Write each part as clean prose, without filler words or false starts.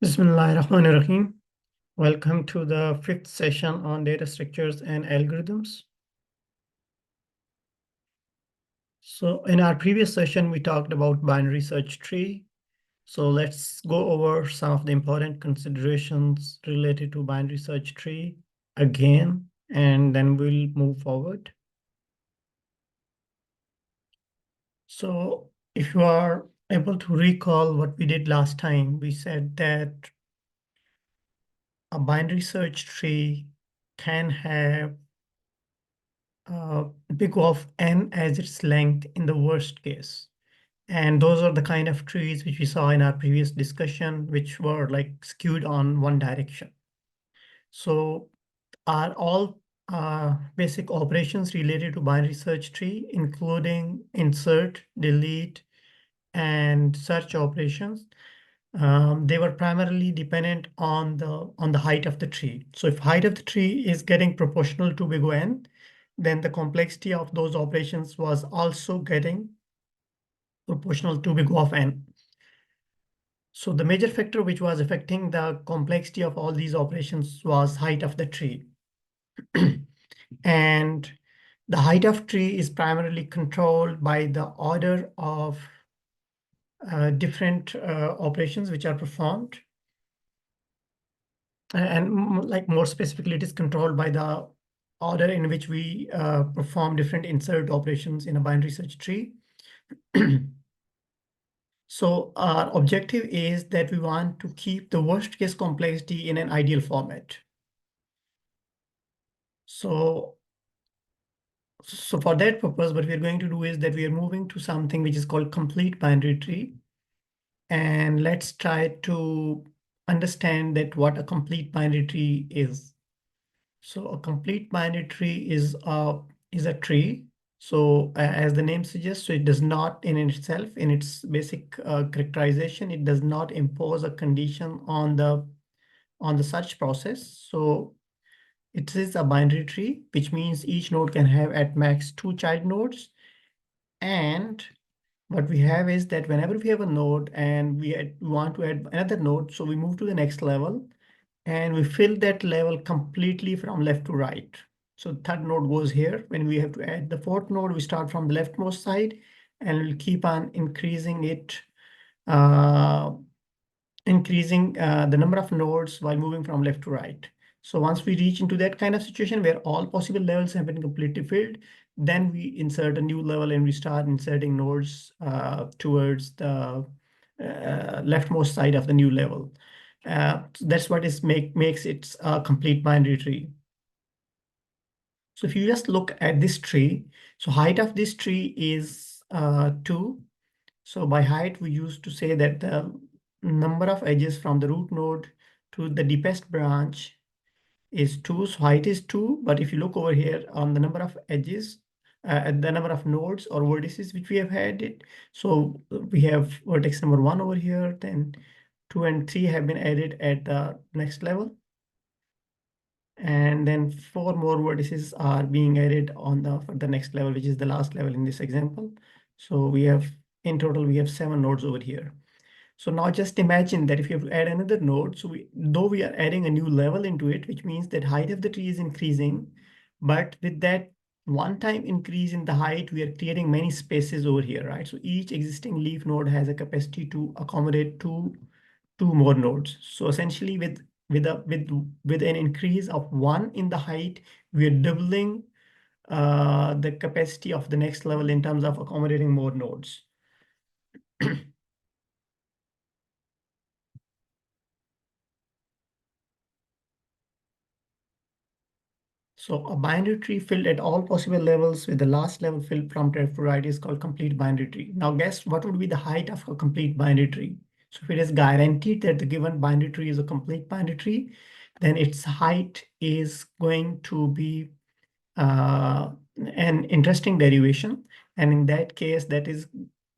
Bismillahirrahmanirrahim. Welcome to the fifth session on data structures and algorithms. So in our previous session, we talked about binary search tree. So let's go over some of the important considerations related to binary search tree again, and then we'll move forward. So if you are able to recall what we did last time, we said that a binary search tree can have big of n as its length in the worst case. And those are the kind of trees which we saw in our previous discussion, which were like skewed on one direction. So are all basic operations related to binary search tree, including insert, delete, and search operations. They were primarily dependent on the height of the tree. So if height of the tree is getting proportional to big O n, then the complexity of those operations was also getting proportional to big O of n. So the major factor which was affecting the complexity of all these operations was height of the tree. And the height of tree is primarily controlled by the order of different operations which are performed. And like more specifically, it is controlled by the order in which we perform different insert operations in a binary search tree. So our objective is that we want to keep the worst case complexity in an ideal format. So for that purpose, what we are going to do is that we are moving to something which is called complete binary tree. And let's try to understand that what a complete binary tree is. So a complete binary tree is a tree. So as the name suggests, so it does not in itself, in its basic characterization, it does not impose a condition on the search process. So it is a binary tree, which means each node can have at max 2 child nodes. And what we have is that whenever we have a node and we want to add another node, so we move to the next level and we fill that level completely from left to right. So the third node goes here. When we have to add the fourth node, we start from the leftmost side and we'll keep on increasing it, the number of nodes while moving from left to right. So once we reach into that kind of situation where all possible levels have been completely filled, then we insert a new level and we start inserting nodes towards the leftmost side of the new level. That's what makes it a complete binary tree. So if you just look at this tree, so height of this tree is 2. So by height, we used to say that the number of edges from the root node to the deepest branch is 2. So height is 2. But if you look over here on the number of edges, the number of nodes or vertices which we have had it. So we have vertex number 1 over here, then 2 and 3 have been added at the next level. And then 4 more vertices are being added for the next level, which is the last level in this example. So in total, we have 7 nodes over here. So now just imagine that if you have to add another node, so though we are adding a new level into it, which means that height of the tree is increasing, but with that one-time increase in the height, we are creating many spaces over here, right? So each existing leaf node has a capacity to accommodate two more nodes. So essentially with an increase of 1 in the height, we are doubling the capacity of the next level in terms of accommodating more nodes. So a binary tree filled at all possible levels with the last level filled from left to right is called complete binary tree. Now guess what would be the height of a complete binary tree? So if it is guaranteed that the given binary tree is a complete binary tree, then its height is going to be an interesting derivation. And in that case, that is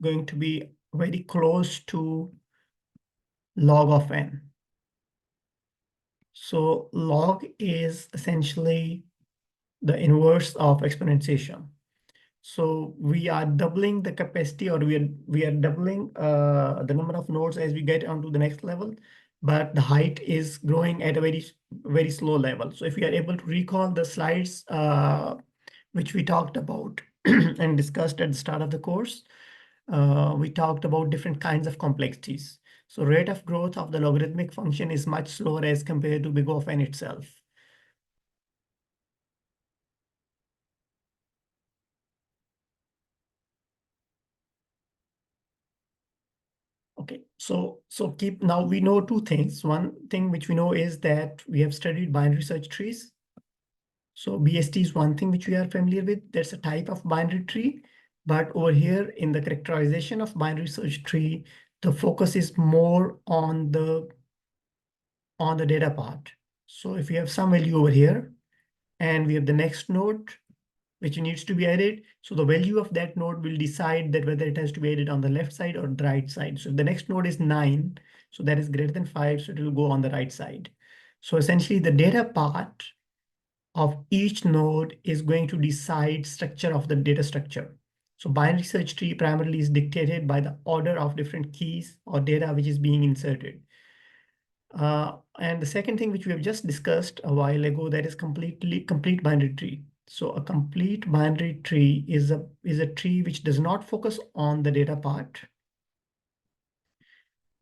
going to be very close to log of n. So log is essentially the inverse of exponentiation. So we are doubling the capacity, or we are doubling the number of nodes as we get onto the next level. but the height is growing at a very slow level. So if you are able to recall the slides which we talked about and discussed at the start of the course, we talked about different kinds of complexities. So rate of growth of the logarithmic function is much slower as compared to big O of n itself. Okay, so keep now we know two things. One thing which we know is that we have studied binary search trees. So BST is one thing which we are familiar with. That's a type of binary tree. But over here in the characterization of binary search tree, the focus is more on the data part. So if we have some value over here and we have the next node which needs to be added, so the value of that node will decide that whether it has to be added on the left side or the right side. So if the next node is 9, so that is greater than 5, so it will go on the right side. So essentially the data part of each node is going to decide structure of the data structure. So binary search tree primarily is dictated by the order of different keys or data which is being inserted. And the second thing which we have just discussed a while ago, that is complete binary tree. So a complete binary tree is a tree which does not focus on the data part,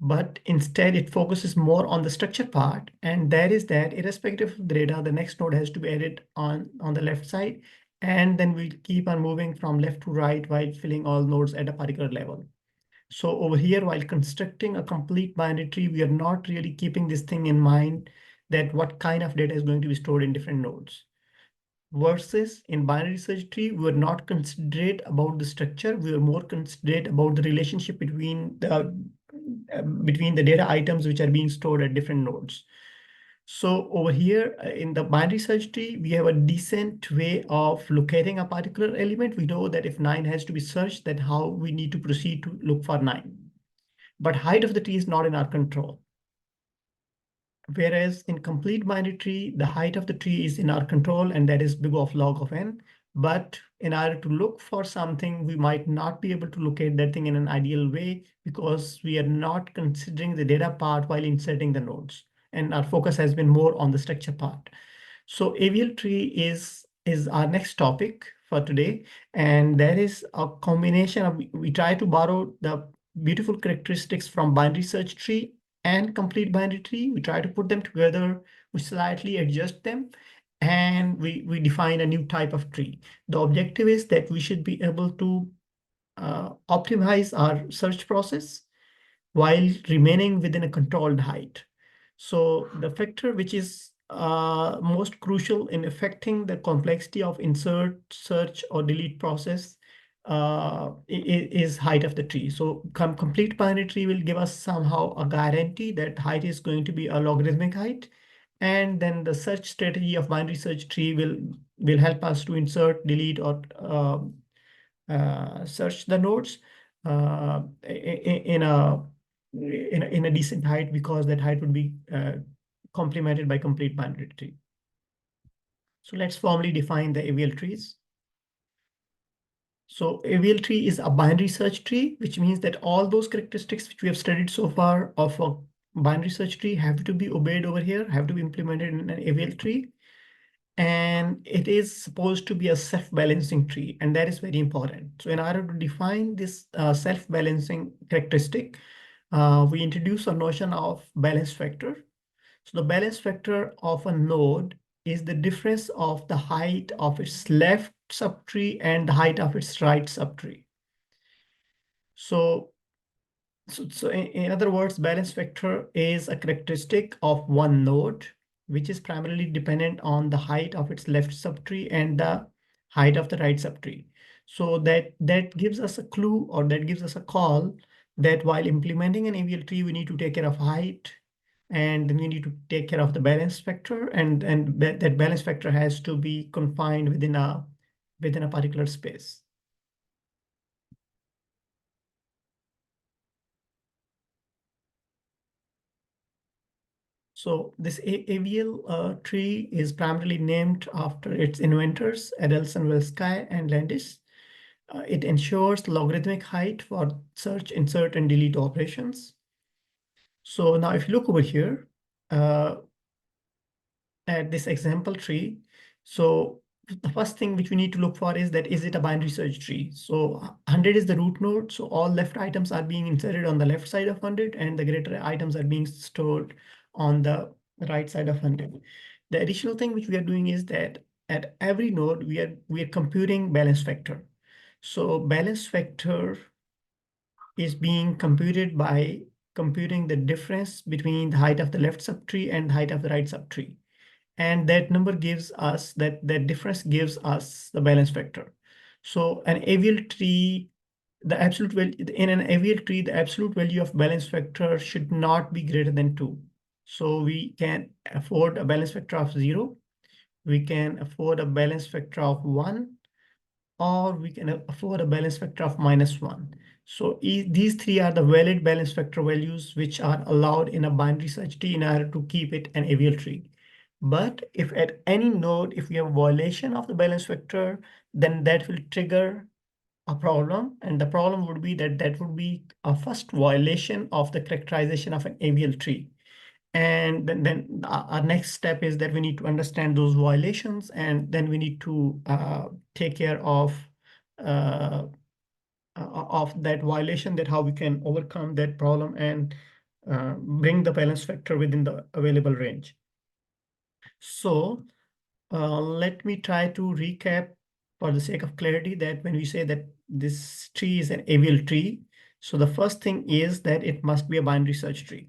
but instead it focuses more on the structure part. And that is that irrespective of the data, the next node has to be added on the left side. And then we keep on moving from left to right while filling all nodes at a particular level. So over here, while constructing a complete binary tree, we are not really keeping this thing in mind that what kind of data is going to be stored in different nodes. Versus in binary search tree, we are not considerate about the structure. We are more considerate about the relationship between the data items which are being stored at different nodes. So over here in the binary search tree, we have a decent way of locating a particular element. We know that if 9 has to be searched, that how we need to proceed to look for 9. But height of the tree is not in our control. Whereas in complete binary tree, the height of the tree is in our control, and that is big of log of n. But in order to look for something, we might not be able to locate that thing in an ideal way because we are not considering the data part while inserting the nodes. And our focus has been more on the structure part. So AVL tree is our next topic for today. And that is a combination of, we try to borrow the beautiful characteristics from binary search tree and complete binary tree. We try to put them together, we slightly adjust them, and we define a new type of tree. The objective is that we should be able to optimize our search process while remaining within a controlled height. So the factor which is most crucial in affecting the complexity of insert, search, or delete process is height of the tree. So complete binary tree will give us somehow a guarantee that height is going to be a logarithmic height. And then the search strategy of binary search tree will help us to insert, delete, or search the nodes in a decent height, because that height would be complemented by complete binary tree. So let's formally define the AVL trees. So AVL tree is a binary search tree, which means that all those characteristics which we have studied so far of a binary search tree have to be obeyed over here, have to be implemented in an AVL tree. And it is supposed to be a self-balancing tree, and that is very important. So in order to define this self-balancing characteristic, we introduce a notion of balance factor. So the balance factor of a node is the difference of the height of its left subtree and the height of its right subtree. So in other words, balance factor is a characteristic of one node, which is primarily dependent on the height of its left subtree and the height of the right subtree. So that gives us a clue, or that gives us a call, that while implementing an AVL tree, we need to take care of height, and then we need to take care of the balance factor, and that balance factor has to be confined within a particular space. So this AVL tree is primarily named after its inventors, Adelson, Wilski, and Landis. It ensures logarithmic height for search, insert, and delete operations. So now if you look over here, uh, at this example tree. So the first thing which we need to look for is that is it a binary search tree? So 100 is the root node. So all left items are being inserted on the left side of 100 and the greater items are being stored on the right side of 100. The additional thing which we are doing is that at every node we are computing balance factor. So balance factor is being computed by computing the difference between the height of the left subtree and the height of the right subtree. And that number gives us that difference gives us the balance factor. So an AVL tree, the absolute value in an AVL tree, the absolute value of balance factor should not be greater than 2. So we can afford a balance factor of 0. We can afford a balance factor of 1, or we can afford a balance factor of -1. So these three are the valid balance factor values which are allowed in a binary search tree in order to keep it an AVL tree. But if at any node, if we have a violation of the balance factor, then that will trigger a problem. And the problem would be that would be a first violation of the characterization of an AVL tree. And then our next step is that we need to understand those violations, and then we need to take care uh, of that violation, that how we can overcome that problem and bring the balance factor within the available range. So let me try to recap for the sake of clarity that when we say that this tree is an AVL tree, so the first thing is that it must be a binary search tree.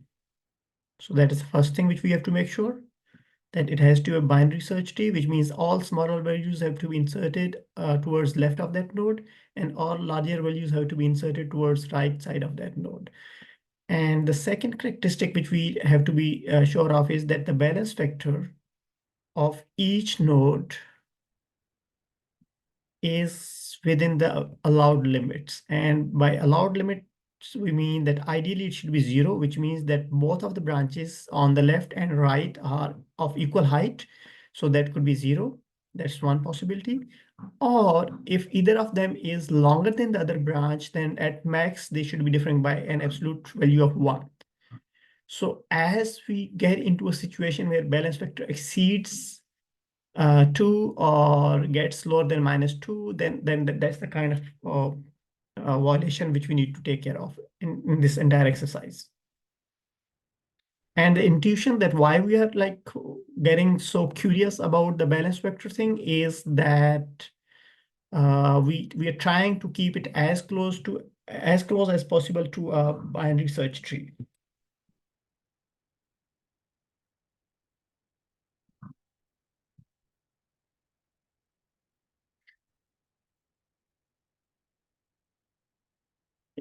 So that is the first thing which we have to make sure, that it has to be a binary search tree, which means all smaller values have to be inserted towards left of that node, and all larger values have to be inserted towards right side of that node. And the second characteristic which we have to be sure of is that the balance factor of each node is within the allowed limits. And by allowed limits, we mean that ideally it should be 0, which means that both of the branches on the left and right are of equal height. So that could be 0. That's one possibility. Or if either of them is longer than the other branch, then at max, they should be differing by an absolute value of 1. So as we get into a situation where balance factor exceeds 2 or gets lower than -2, then that's the kind of violation which we need to take care of in this entire exercise. And the intuition that why we are like getting so curious about the balance vector thing is that we are trying to keep it as close as possible to a binary search tree.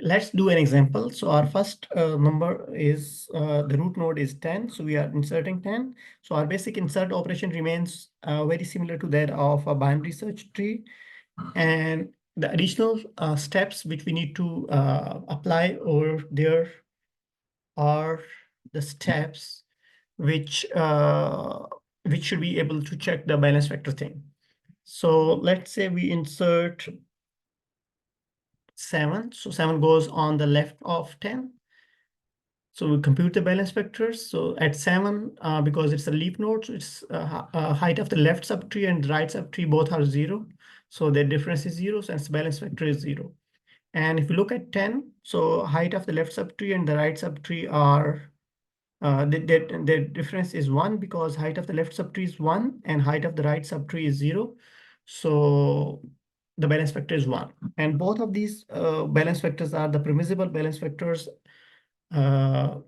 Let's do an example. So our first number is the root node is 10. So we are inserting 10. So our basic insert operation remains very similar to that of a binary search tree. And the additional steps which we need to apply over there are the steps which should be able to check the balance vector thing. So let's say we insert 7. So 7 goes on the left of 10. So we compute the balance vectors. So at 7, because it's a leaf node, so it's height of the left subtree and right subtree both are 0. So the difference is 0, so its balance vector is 0. And if you look at 10, so height of the left subtree and the right subtree are, the difference is 1 because height of the left subtree is 1 and height of the right subtree is 0. So the balance vector is 1. And both of these balance vectors are the permissible balance vectors uh,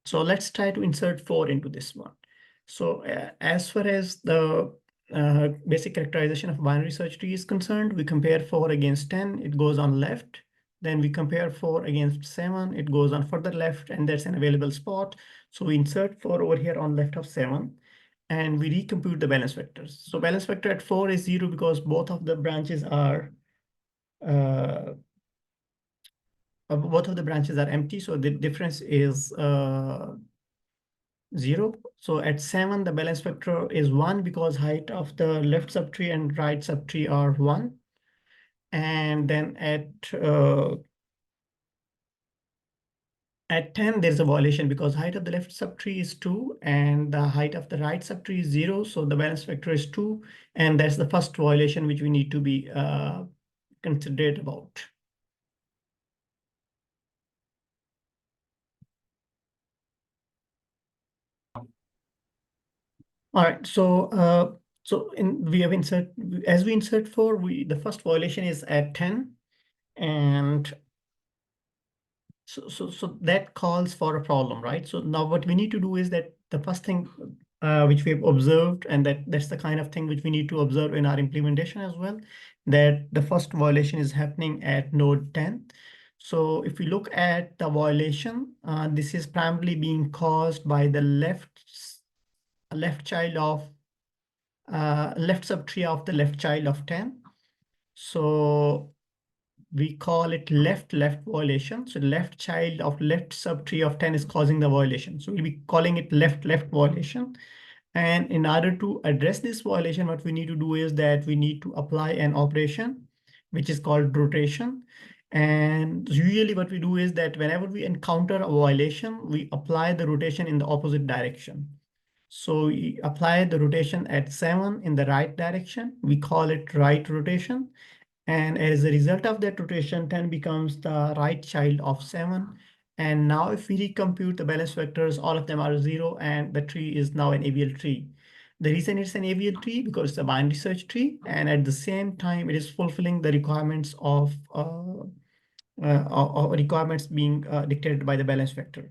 so let's try to insert 4 into this one. So as far as the basic characterization of binary search tree is concerned, we compare 4 against 10, it goes on left. Then we compare 4 against 7, it goes on further left, and that's an available spot. So we insert 4 over here on left of 7, and we recompute the balance vectors. So balance vector at 4 is 0 because both of the branches are uh, empty. So the difference is 0. So at 7, the balance factor is 1 because height of the left subtree and right subtree are 1. And then at 10, there's a violation because height of the left subtree is 2 and the height of the right subtree is 0. So the balance factor is 2. And that's the first violation which we need to be considerate about. All right, so we have as we insert 4, the first violation is at 10, and so that calls for a problem, right? So now what we need to do is that the first thing which we have observed, and that's the kind of thing which we need to observe in our implementation as well, that the first violation is happening at node 10. So if we look at the violation, this is primarily being caused by the left child of left subtree of the left child of 10. So we call it left violation. So left child of left subtree of 10 is causing the violation. So we'll be calling it left violation. And in order to address this violation, what we need to do is that we need to apply an operation, which is called rotation. And usually what we do is that whenever we encounter a violation, we apply the rotation in the opposite direction. So we apply the rotation at 7 in the right direction. We call it right rotation. And as a result of that rotation, 10 becomes the right child of 7. And now if we recompute the balance vectors, all of them are 0, and the tree is now an AVL tree. The reason it's an AVL tree because it's a binary search tree, and at the same time, it is fulfilling the requirements of requirements being dictated by the balance vector.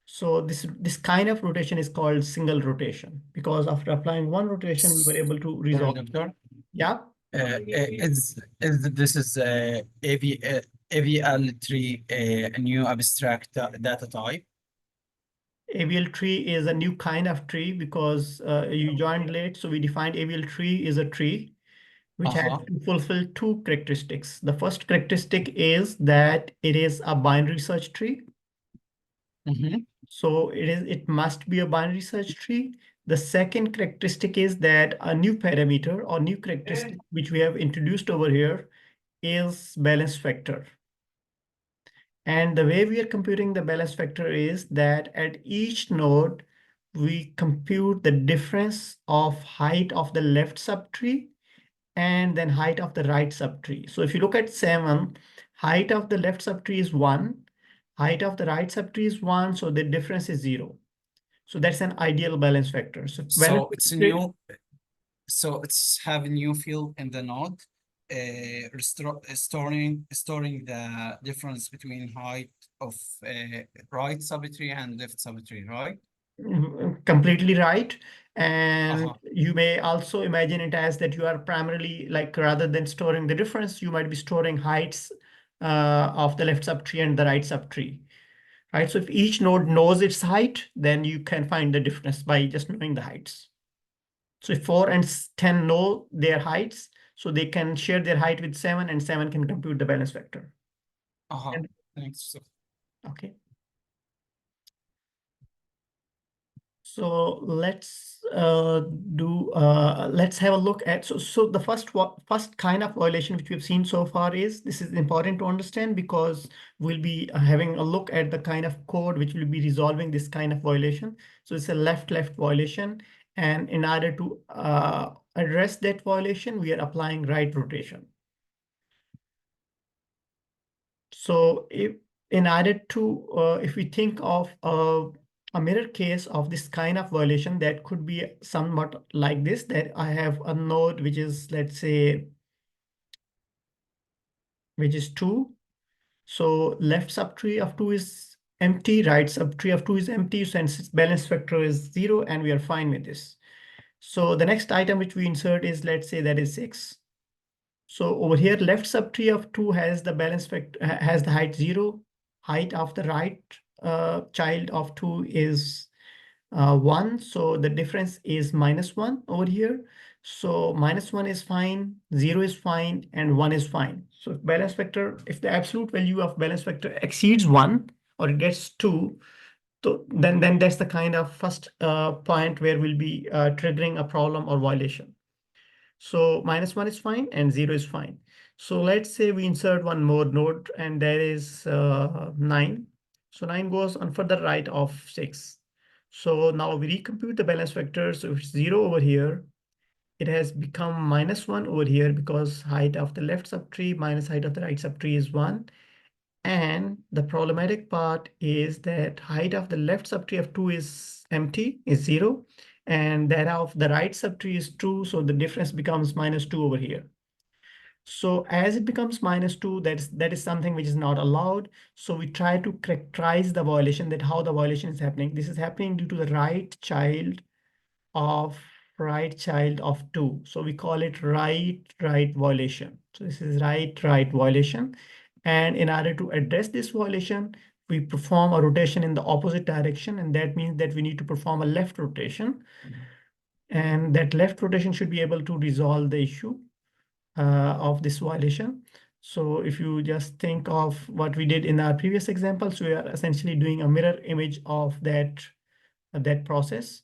So this kind of rotation is called single rotation because after applying one rotation, we were able to Sorry, resolve. doctor. Yeah. Is this is AVL tree a new abstract data type? AVL tree is a new kind of tree because you joined late. So we defined AVL tree is a tree which has to fulfill two characteristics. The first characteristic is that it is a binary search tree. So it must be a binary search tree. The second characteristic is that a new parameter or new characteristic which we have introduced over here is balance factor. And the way we are computing the balance factor is that at each node, we compute the difference of height of the left subtree and then height of the right subtree. So if you look at 7, height of the left subtree is 1, height of the right subtree is 1, so the difference is 0. So that's an ideal balance factor. So it's a new, so it's have a new field in the node, storing the difference between height of right subtree and left subtree, right? Completely right. And you may also imagine it as that you are primarily like rather than storing the difference, you might be storing heights of the left subtree and the right subtree. Right. So if each node knows its height, then you can find the difference by just knowing the heights. So if 4 and 10 know their heights, so they can share their height with 7 and 7 can compute the balance vector. Thanks. Okay. So let's let's have a look at so the first kind of violation which we've seen so far is this is important to understand because we'll be having a look at the kind of code which will be resolving this kind of violation. So it's a left violation, and in order to address that violation, we are applying right rotation. So if we think of a mirror case of this kind of violation, that could be somewhat like this, that I have a node which is, let's say, which is 2. So left subtree of 2 is empty, right subtree of 2 is empty, since its balance factor is 0, and we are fine with this. So the next item which we insert is, let's say, that is 6. So over here, left subtree of 2 has the balance factor, has the height 0. Height of the right child of 2 is 1. So the difference is -1 over here. So -1 is fine, 0 is fine, and 1 is fine. So if balance factor, if the absolute value of balance factor exceeds 1 or it gets 2, So then that's the kind of first point where we'll be triggering a problem or violation. So -1 is fine and 0 is fine. So let's say we insert one more node and there is 9. So 9 goes on further right of 6. So now we recompute the balance vector. So if it's 0 over here, it has become -1 over here because height of the left subtree minus height of the right subtree is 1. And the problematic part is that height of the left subtree of 2 is empty, is 0. And that of the right subtree is 2. So the difference becomes -2 over here. So as it becomes -2, that is something which is not allowed. So we try to characterize the violation, that how the violation is happening. This is happening due to the of right child of 2. So we call it right violation. So this is right violation. And in order to address this violation, we perform a rotation in the opposite direction. And that means that we need to perform a left rotation. And that left rotation should be able to resolve the issue of this violation. So if you just think of what we did in our previous examples, we are essentially doing a mirror image of that process.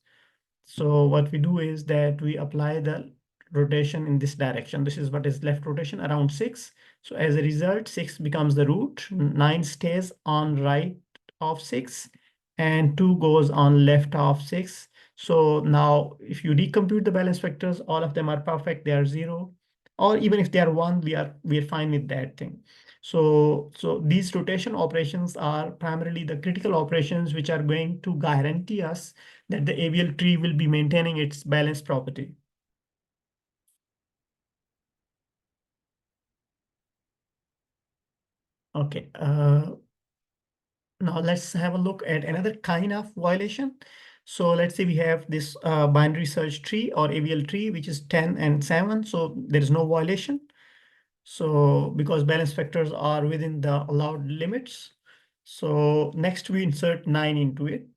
So what we do is that we apply the rotation in this direction. This is what is left rotation around 6. So as a result, 6 becomes the root, 9 stays on right of 6, and 2 goes on left of 6. So now if you recompute the balance vectors, all of them are perfect. They are 0. Or even if they are 1, we are fine with that thing. So these rotation operations are primarily the critical operations which are going to guarantee us that the AVL tree will be maintaining its balance property. Okay, now let's have a look at another kind of violation. So let's say we have this binary search tree or AVL tree, which is 10 and 7. So there is no violation. So because balance factors are within the allowed limits. So next we insert 9 into it.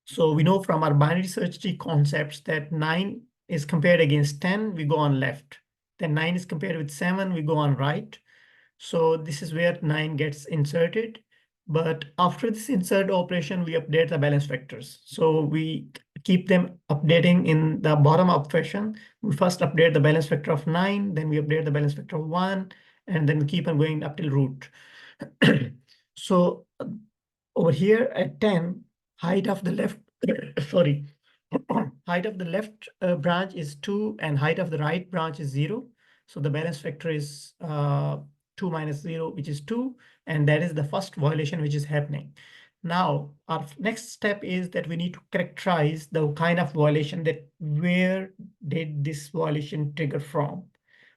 So we know from our binary search tree concepts that 9 is compared against 10, we go on left. Then 9 is compared with 7, we go on right. So this is where 9 gets inserted. But after this insert operation, we update the balance vectors. So we keep them updating in the bottom up fashion. We first update the balance vector of 9, then we update the balance vector of 1, and then we keep on going up till root. So over here at 10, height of the left, sorry, height of the left branch is 2 and height of the right branch is 0. So the balance vector is 2 minus 0, which is 2. And that is the first violation which is happening. Now, our next step is that we need to characterize the kind of violation, that where did this violation trigger from?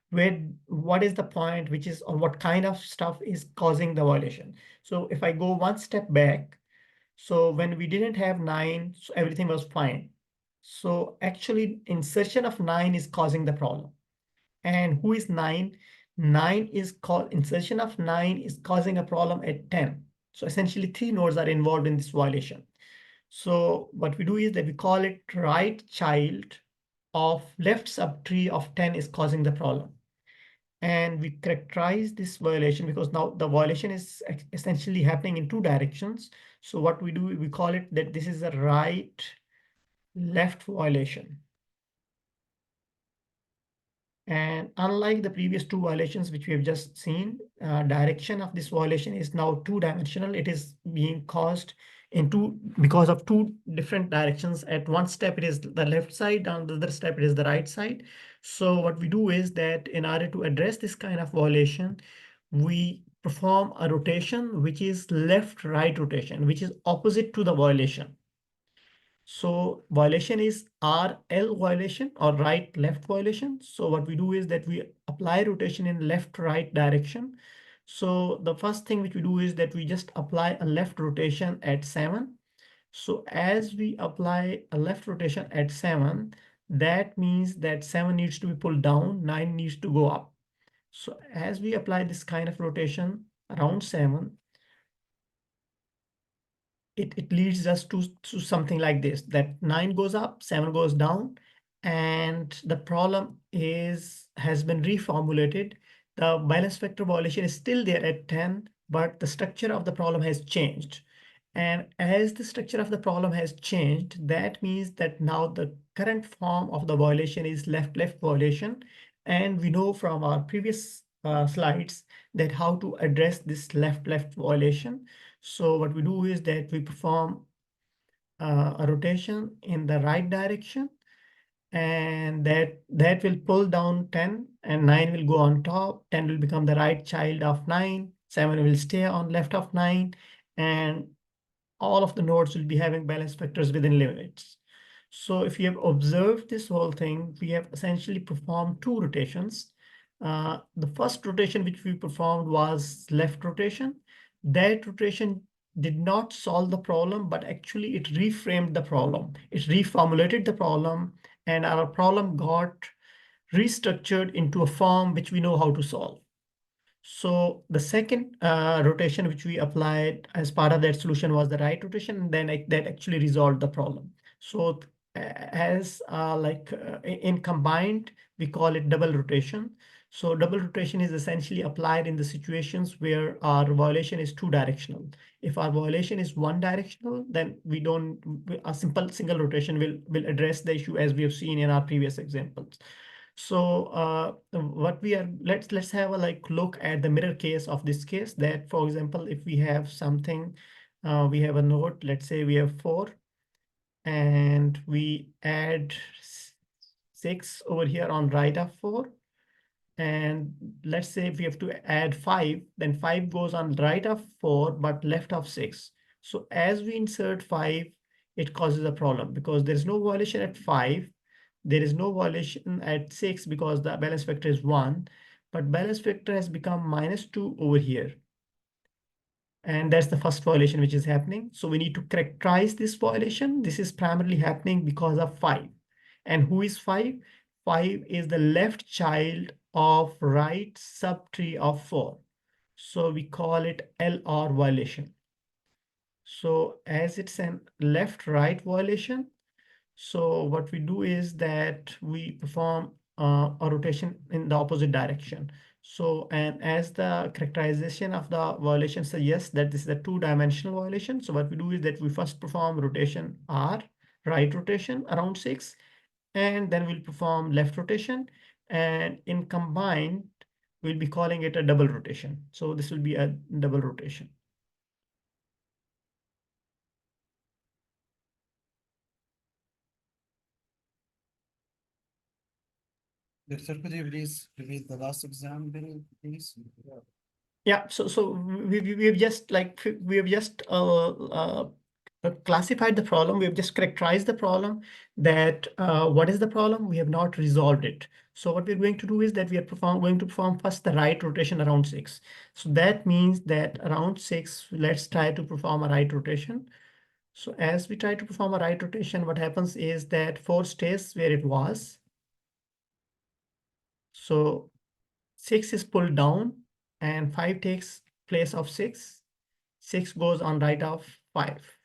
What is the point which is, or what kind of stuff is causing the violation? So if I go one step back, so when we didn't have 9, so everything was fine. So actually insertion of 9 is causing the problem. And who is 9? 9 is called, insertion of 9 is causing a problem at 10. So essentially 3 nodes are involved in this violation. So what we do is that we call it right child of left subtree of 10 is causing the problem. And we characterize this violation because now the violation is essentially happening in 2 directions. So what we do, we call it that this is a right left violation. And unlike the previous 2 violations which we have just seen, direction of this violation is now 2-dimensional. It is being caused because of 2 different directions. At one step it is the left side, on the other step it is the right side. So what we do is that in order to address this kind of violation, we perform a rotation which is left-right rotation, which is opposite to the violation. So violation is RL violation or right left violation. So what we do is that we apply rotation in left right direction. So the first thing which we do is that we just apply a left rotation at 7. So as we apply a left rotation at 7, that means that 7 needs to be pulled down, 9 needs to go up. So as we apply this kind of rotation around 7, it leads us to something like this, that 9 goes up, 7 goes down, and the problem has been reformulated. The balance vector violation is still there at 10, but the structure of the problem has changed. And as the structure of the problem has changed, that means that now the current form of the violation is left-left violation. And we know from our previous slides that how to address this left-left violation. So what we do is that we perform a rotation in the right direction, and that will pull down 10 and 9 will go on top. 10 will become the right child of 9, 7 will stay on left of 9, and all of the nodes will be having balanced vectors within limits. So if you have observed this whole thing, we have essentially performed two rotations. The first rotation which we performed was left rotation. That rotation did not solve the problem, but actually it reframed the problem. It reformulated the problem, and our problem got restructured into a form which we know how to solve. So the second rotation which we applied as part of that solution was the right rotation, and then that actually resolved the problem. So as in combined, we call it double rotation. So double rotation is essentially applied in the situations where our violation is two directional. If our violation is one directional, then we don't, a simple single rotation will address the issue as we have seen in our previous examples. So what we are, let's have a look at the mirror case of this case, that for example, if we have something, we have a node, let's say we have 4, and we add 6 over here on right of 4. And let's say if we have to add 5, then 5 goes on right of 4, but left of 6. So as we insert 5, it causes a problem because there's no violation at 5. There is no violation at 6 because the balance vector is 1, but balance vector has become -2 over here. And that's the first violation which is happening. So we need to characterize this violation. This is primarily happening because of 5. And who is 5? 5 is the left child of right subtree of 4. So we call it LR violation. So as it's an left-right violation, so what we do is that we perform a rotation in the opposite direction. So, and as the characterization of the violation suggests that this is a two-dimensional violation. So what we do is that we first perform rotation R, right rotation around 6, and then we'll perform left rotation. And in combined, we'll be calling it a double rotation. So this will be a double rotation. Doctor, could you please repeat the last example, please? Yeah, so we have just classified the problem. We have just characterized the problem. That what is the problem? We have not resolved it. So what we're going to do is that we are going to perform first the right rotation around 6. So that means that around 6, let's try to perform a right rotation. So as we try to perform a right rotation, what happens is that 4 stays where it was. So 6 is pulled down and 5 takes place of 6. 6 goes on right of 5.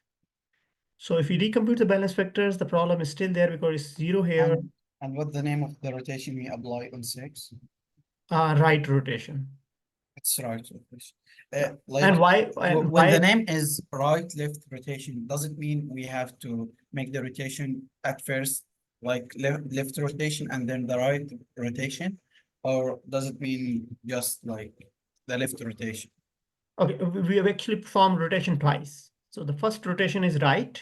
So if you recompute the balance vectors, the problem is still there because it's 0 here, And what the name of the rotation we apply on 6? right rotation. It's right rotation. Yeah. Like And why? And when the why? name is right left rotation, does it mean we have to make the rotation at first like left rotation and then the right rotation? Or does it mean just like the left rotation? Okay, we have actually performed rotation twice. So the first rotation is right,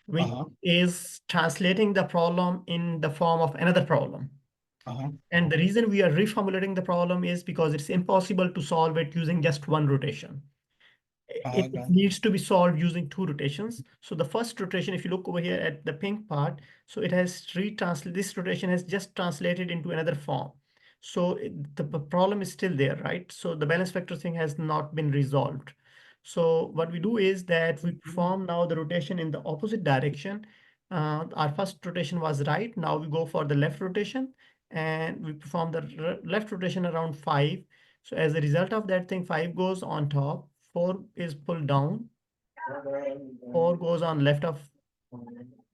which Uh-huh. is translating the problem in the form of another problem. Uh-huh. And the reason we are reformulating the problem is because it's impossible to solve it using just one rotation. Uh-huh. It Got it. needs to be solved using two rotations. So the first rotation, if you look over here at the pink part, so it has retranslated, this rotation has just translated into another form. So the problem is still there, right? So the balance vector thing has not been resolved. So what we do is that we perform now the rotation in the opposite direction. Our first rotation was right. Now we go for the left rotation and we perform the left rotation around 5. So as a result of that thing, 5 goes on top, 4 is pulled down, 4 goes on left of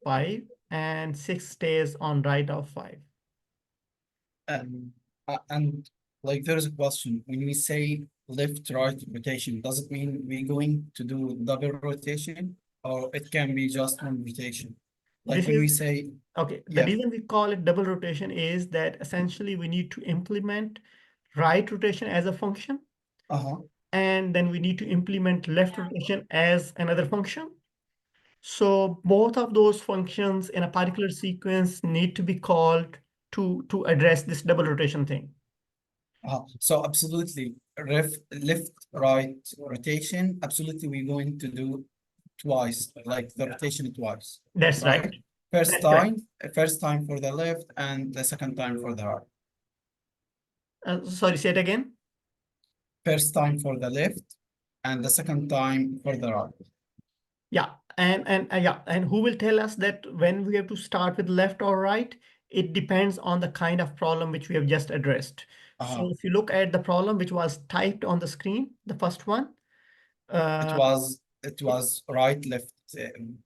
5, and 6 stays on right of 5. Uh, and like there's a question when we say left-right rotation, does it mean we're going to do double rotation, or it can be just one rotation? Like This when we is say, okay. The yeah, reason we call it double rotation is that essentially we need to implement right rotation as a function, uh-huh, and then we need to implement left rotation as another function. So both of those functions in a particular sequence need to be called to address this double rotation thing. so absolutely, left-right rotation, absolutely, we're going to do twice, like the rotation twice, That's right. right? First That's correct. time, first time for the left, and the second time for the right. Sorry, say it again. First time for the left, and the second time for the right. Yeah, and who will tell us that when we have to start with left or right? It depends on the kind of problem which we have just addressed. So Uh-huh. if you look at the problem which was typed on the screen, the first one, It uh, was it was right left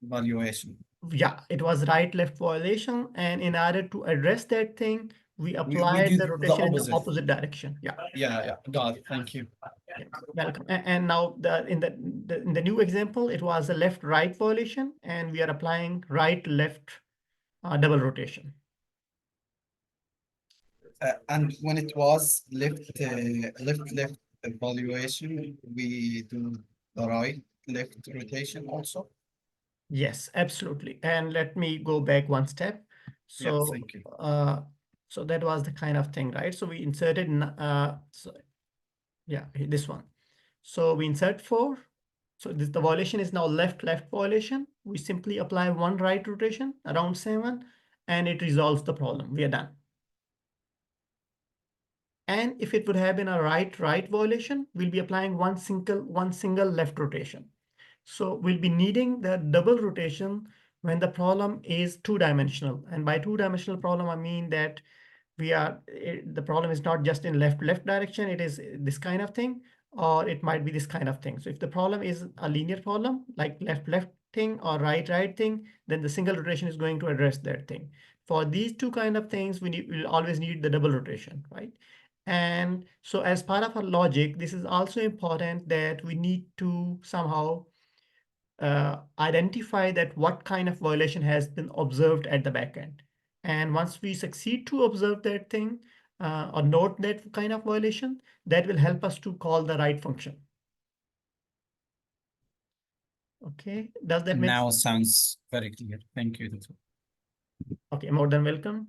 valuation. yeah, it was right left violation, and in order to address that thing, we We applied the did the rotation in the opposite. opposite direction. Yeah. Yeah, got it. Thank you. Yeah, welcome. And now in the new example, it was a left-right violation, and we are applying right-left double rotation. And when it was left evaluation, we do the right left rotation also. Yes, absolutely. And let me go back one step. Yeah, So, thank you. so that was the kind of thing, right? So we inserted, yeah, this one. So we insert 4. So the violation is now left-left violation. We simply apply one right rotation around 7, and it resolves the problem. We are done. And if it would have been a right-right violation, we'll be applying one single left rotation. So we'll be needing the double rotation when the problem is two-dimensional. And by two-dimensional problem, I mean that the problem is not just in left direction, it is this kind of thing, or it might be this kind of thing. So if the problem is a linear problem, like left thing or right thing, then the single rotation is going to address that thing. For these two kind of things, we'll always need the double rotation, right? And so as part of our logic, this is also important that we need to somehow identify that what kind of violation has been observed at the backend. And once we succeed to observe that thing or note that kind of violation, that will help us to call the right function. Okay, does that make Now sense? sounds very clear. Thank you, Doctor. Okay, more than welcome.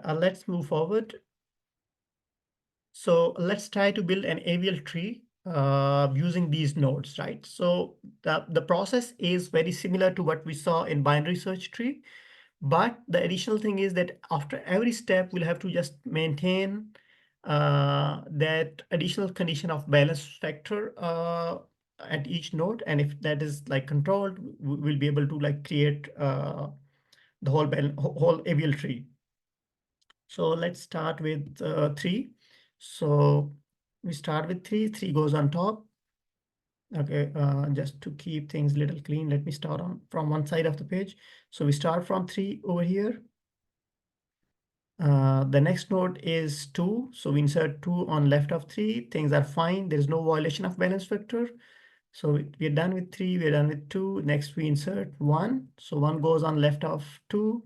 Let's move forward. So let's try to build an AVL tree using these nodes, right? So the process is very similar to what we saw in binary search tree. But the additional thing is that after every step, we'll have to just maintain that additional condition of balance factor at each node. And if that is like controlled, we'll be able to like create the whole AVL tree. So let's start with 3. So we start with 3. 3 goes on top. Okay, just to keep things a little clean, let me start from one side of the page. So we start from 3 over here. The next node is 2. So we insert 2 on left of 3. Things are fine. There is no violation of balance vector. So we're done with 3. We're done with 2. Next we insert 1. So 1 goes on left of 2.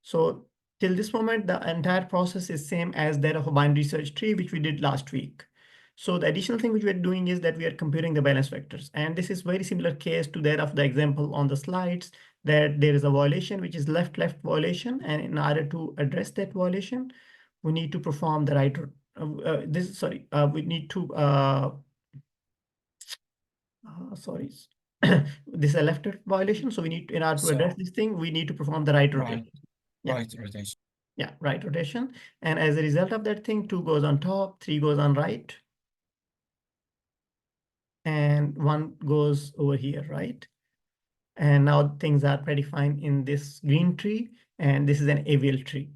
So till this moment, the entire process is same as that of a binary search tree, which we did last week. So the additional thing which we're doing is that we are computing the balance vectors. And this is very similar case to that of the example on the slides, that there is a violation, which is left violation. And in order to address that violation, we need to perform the right, we need to, sorry, this is a left violation. So we need, in order to address So this thing, we need to perform the right right, rotation. Yeah. right rotation. Yeah, right rotation. And as a result of that thing, 2 goes on top, 3 goes on right, and 1 goes over here, right? And now things are pretty fine in this green tree, and this is an AVL tree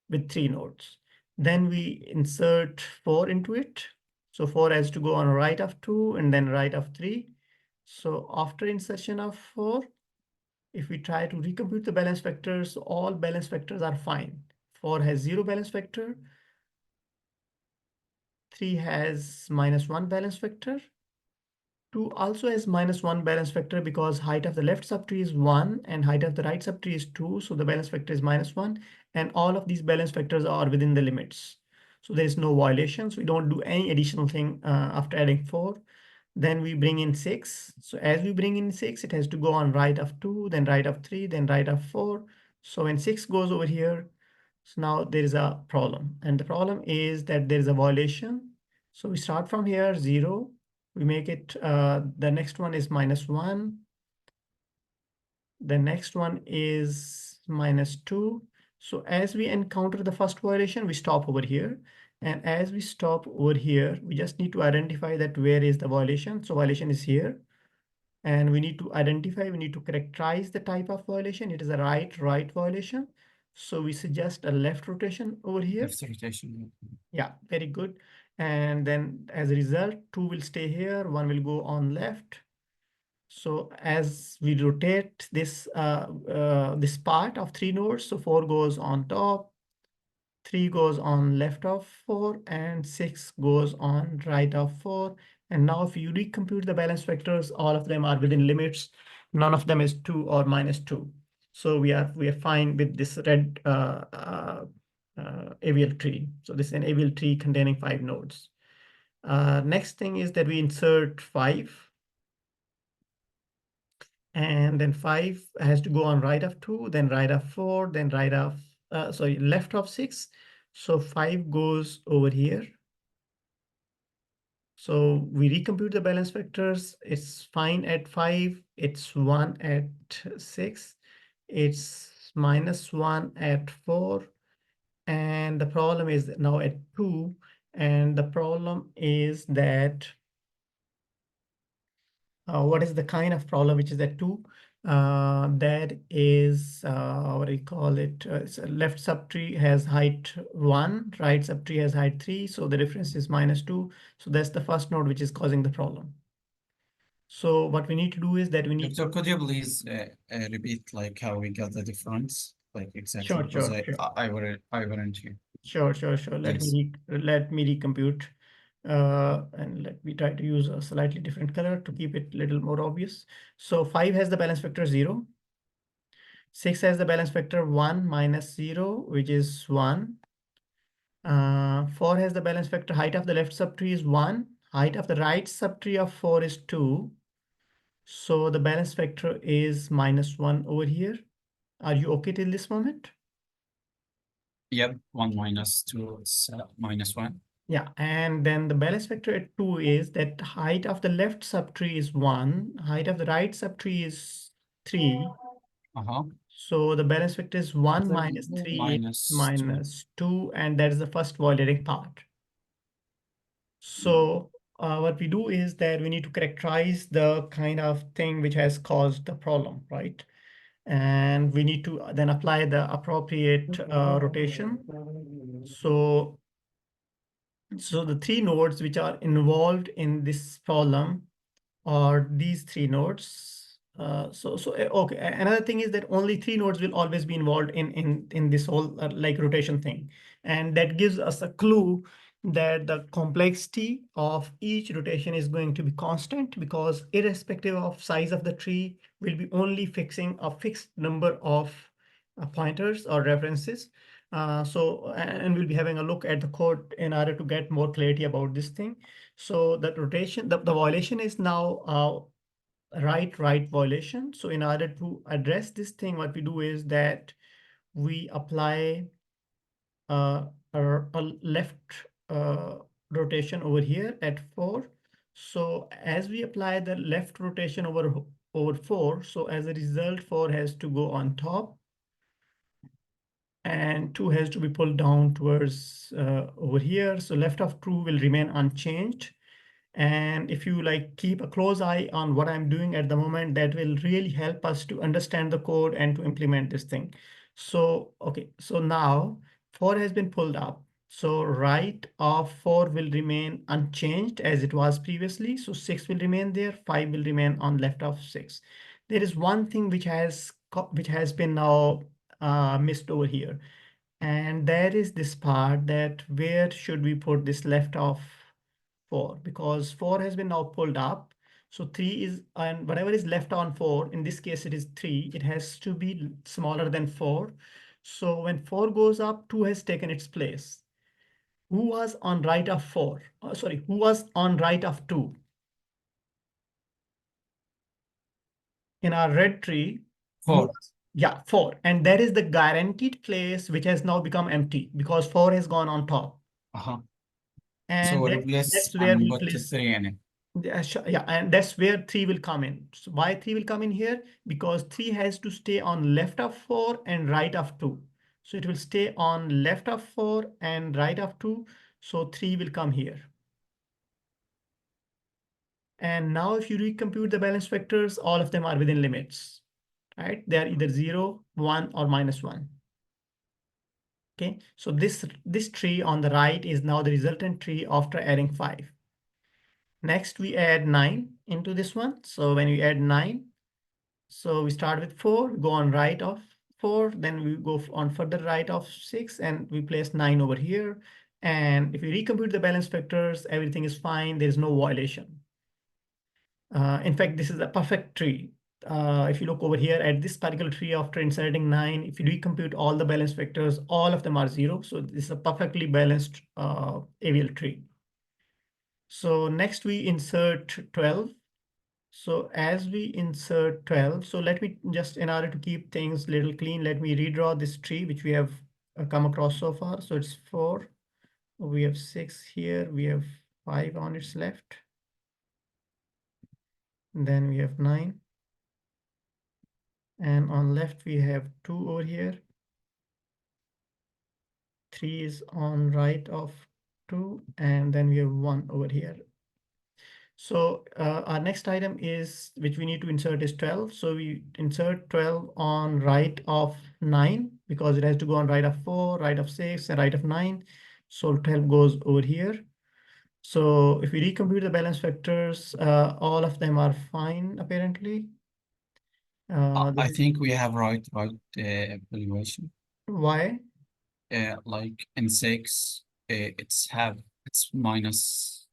with 3 nodes. Then we insert 4 into it. So 4 has to go on right of 2 and then right of 3. So after insertion of 4, if we try to recompute the balance vectors, all balance vectors are fine. 4 has 0 balance vector. 3 has -1 balance vector. 2 also has -1 balance vector because height of the left subtree is 1 and height of the right subtree is 2. So the balance vector is -1, and all of these balance vectors are within the limits. So there is no violations. We don't do any additional thing after adding 4. Then we bring in 6. So as we bring in 6, it has to go on right of 2, then right of 3, then right of 4. So when 6 goes over here, so now there is a problem. And the problem is that there is a violation. So we start from here, 0. We make it, the next one is -1. The next one is -2. So as we encounter the first violation, we stop over here. And as we stop over here, we just need to identify that where is the violation. So violation is here. And we need to identify, we need to characterize the type of violation. It is a right violation. So we suggest a left rotation over here. Left rotation. Yeah, very good. And then as a result, 2 will stay here, 1 will go on left. So as we rotate this this part of 3 nodes, so 4 goes on top, 3 goes on left of 4, and 6 goes on right of 4. And now if you recompute the balance vectors, all of them are within limits. None of them is 2 or -2. So we are fine with this red AVL tree. So this is an AVL tree containing 5 nodes. Next thing is that we insert 5. And then 5 has to go on right of 2, then right of 4, then right of, sorry, left of 6. So 5 goes over here. So we recompute the balance vectors. It's fine at 5. It's 1 at 6. It's -1 at 4. And the problem is now at 2. And the problem is that what is the kind of problem which is at 2? That is, what do you call it? Left subtree has height 1, right subtree has height 3. So the difference is -2. So that's the first node which is causing the problem. So what we need to do is that we need Doctor, could you please repeat like how we got the difference, like exactly? sure, Because sure, sure. I weren't here. Sure. Please. Let me recompute, and let me try to use a slightly different color to keep it a little more obvious. So 5 has the balance vector 0. 6 has the balance vector 1 minus 0, which is 1. 4 has the balance vector height of the left subtree is 1. Height of the right subtree of 4 is 2. So the balance vector is -1 over here. Are you okay till this moment? Yep, 1 minus 2 is -1. Yeah, and then the balance vector at 2 is that height of the left subtree is 1. Height of the right subtree is 3. Uh-huh. So the balance vector is 1 Then minus 3 is -2. -2, and that is the first violating part. So what we do is that we need to characterize the kind of thing which has caused the problem, right? And we need to then apply the appropriate rotation. So, the 3 nodes which are involved in this problem are these 3 nodes. Okay. Another thing is that only 3 nodes will always be involved in this whole like rotation thing, and that gives us a clue that the complexity of each rotation is going to be constant, because irrespective of size of the tree, we'll be only fixing a fixed number of pointers or references. And we'll be having a look at the code in order to get more clarity about this thing. So that rotation, the violation is now right violation. So in order to address this thing, what we do is that we apply a left rotation over here at 4. So as we apply the left rotation over 4, so as a result, 4 has to go on top and 2 has to be pulled down towards over here. So left of 2 will remain unchanged. And if you like keep a close eye on what I'm doing at the moment, that will really help us to understand the code and to implement this thing. So, okay, so now 4 has been pulled up. So right of 4 will remain unchanged as it was previously. So 6 will remain there, 5 will remain on left of 6. There is one thing which has been now missed over here. And there is this part that where should we put this left of 4 because 4 has been now pulled up. So 3 is, and whatever is left on 4, in this case it is 3, it has to be smaller than 4. So when 4 goes up, 2 has taken its place. Who was on right of 4? Sorry, who was on right of 2? In our red tree, who 4. was, yeah, 4. And that is the guaranteed place which has now become empty because 4 has gone on top. Uh-huh. So And we replace that's where and we'll put the place. 3 in it. Yeah, yeah, and that's where 3 will come in. So why 3 will come in here? Because 3 has to stay on left of 4 and right of 2. So it will stay on left of 4 and right of 2. So 3 will come here. And now if you recompute the balance vectors, all of them are within limits, right? They are either 0, 1, or -1. Okay, so this tree on the right is now the resultant tree after adding 5. Next, we add 9 into this one. So when we add 9, so we start with 4, go on right of 4, then we go on further right of 6, and we place 9 over here. And if we recompute the balance vectors, everything is fine. There is no violation. In fact, this is a perfect tree. If you look over here at this particular tree after inserting 9, if you recompute all the balance vectors, all of them are 0. So this is a perfectly balanced AVL tree. So next we insert 12. So as we insert 12, so let me just, in order to keep things little clean, let me redraw this tree, which we have come across so far. So it's 4, we have 6 here, we have 5 on its left. Then we have 9. And on left, we have 2 over here. 3 is on right of 2, and then we have 1 over here. So our next item is, which we need to insert, is 12. So we insert 12 on right of 9 because it has to go on right of 4, right of 6, and right of 9. So 12 goes over here. So if we recompute the balance vectors, all of them are fine apparently. I think we have right evaluation. Why? Like in 6, it's minus,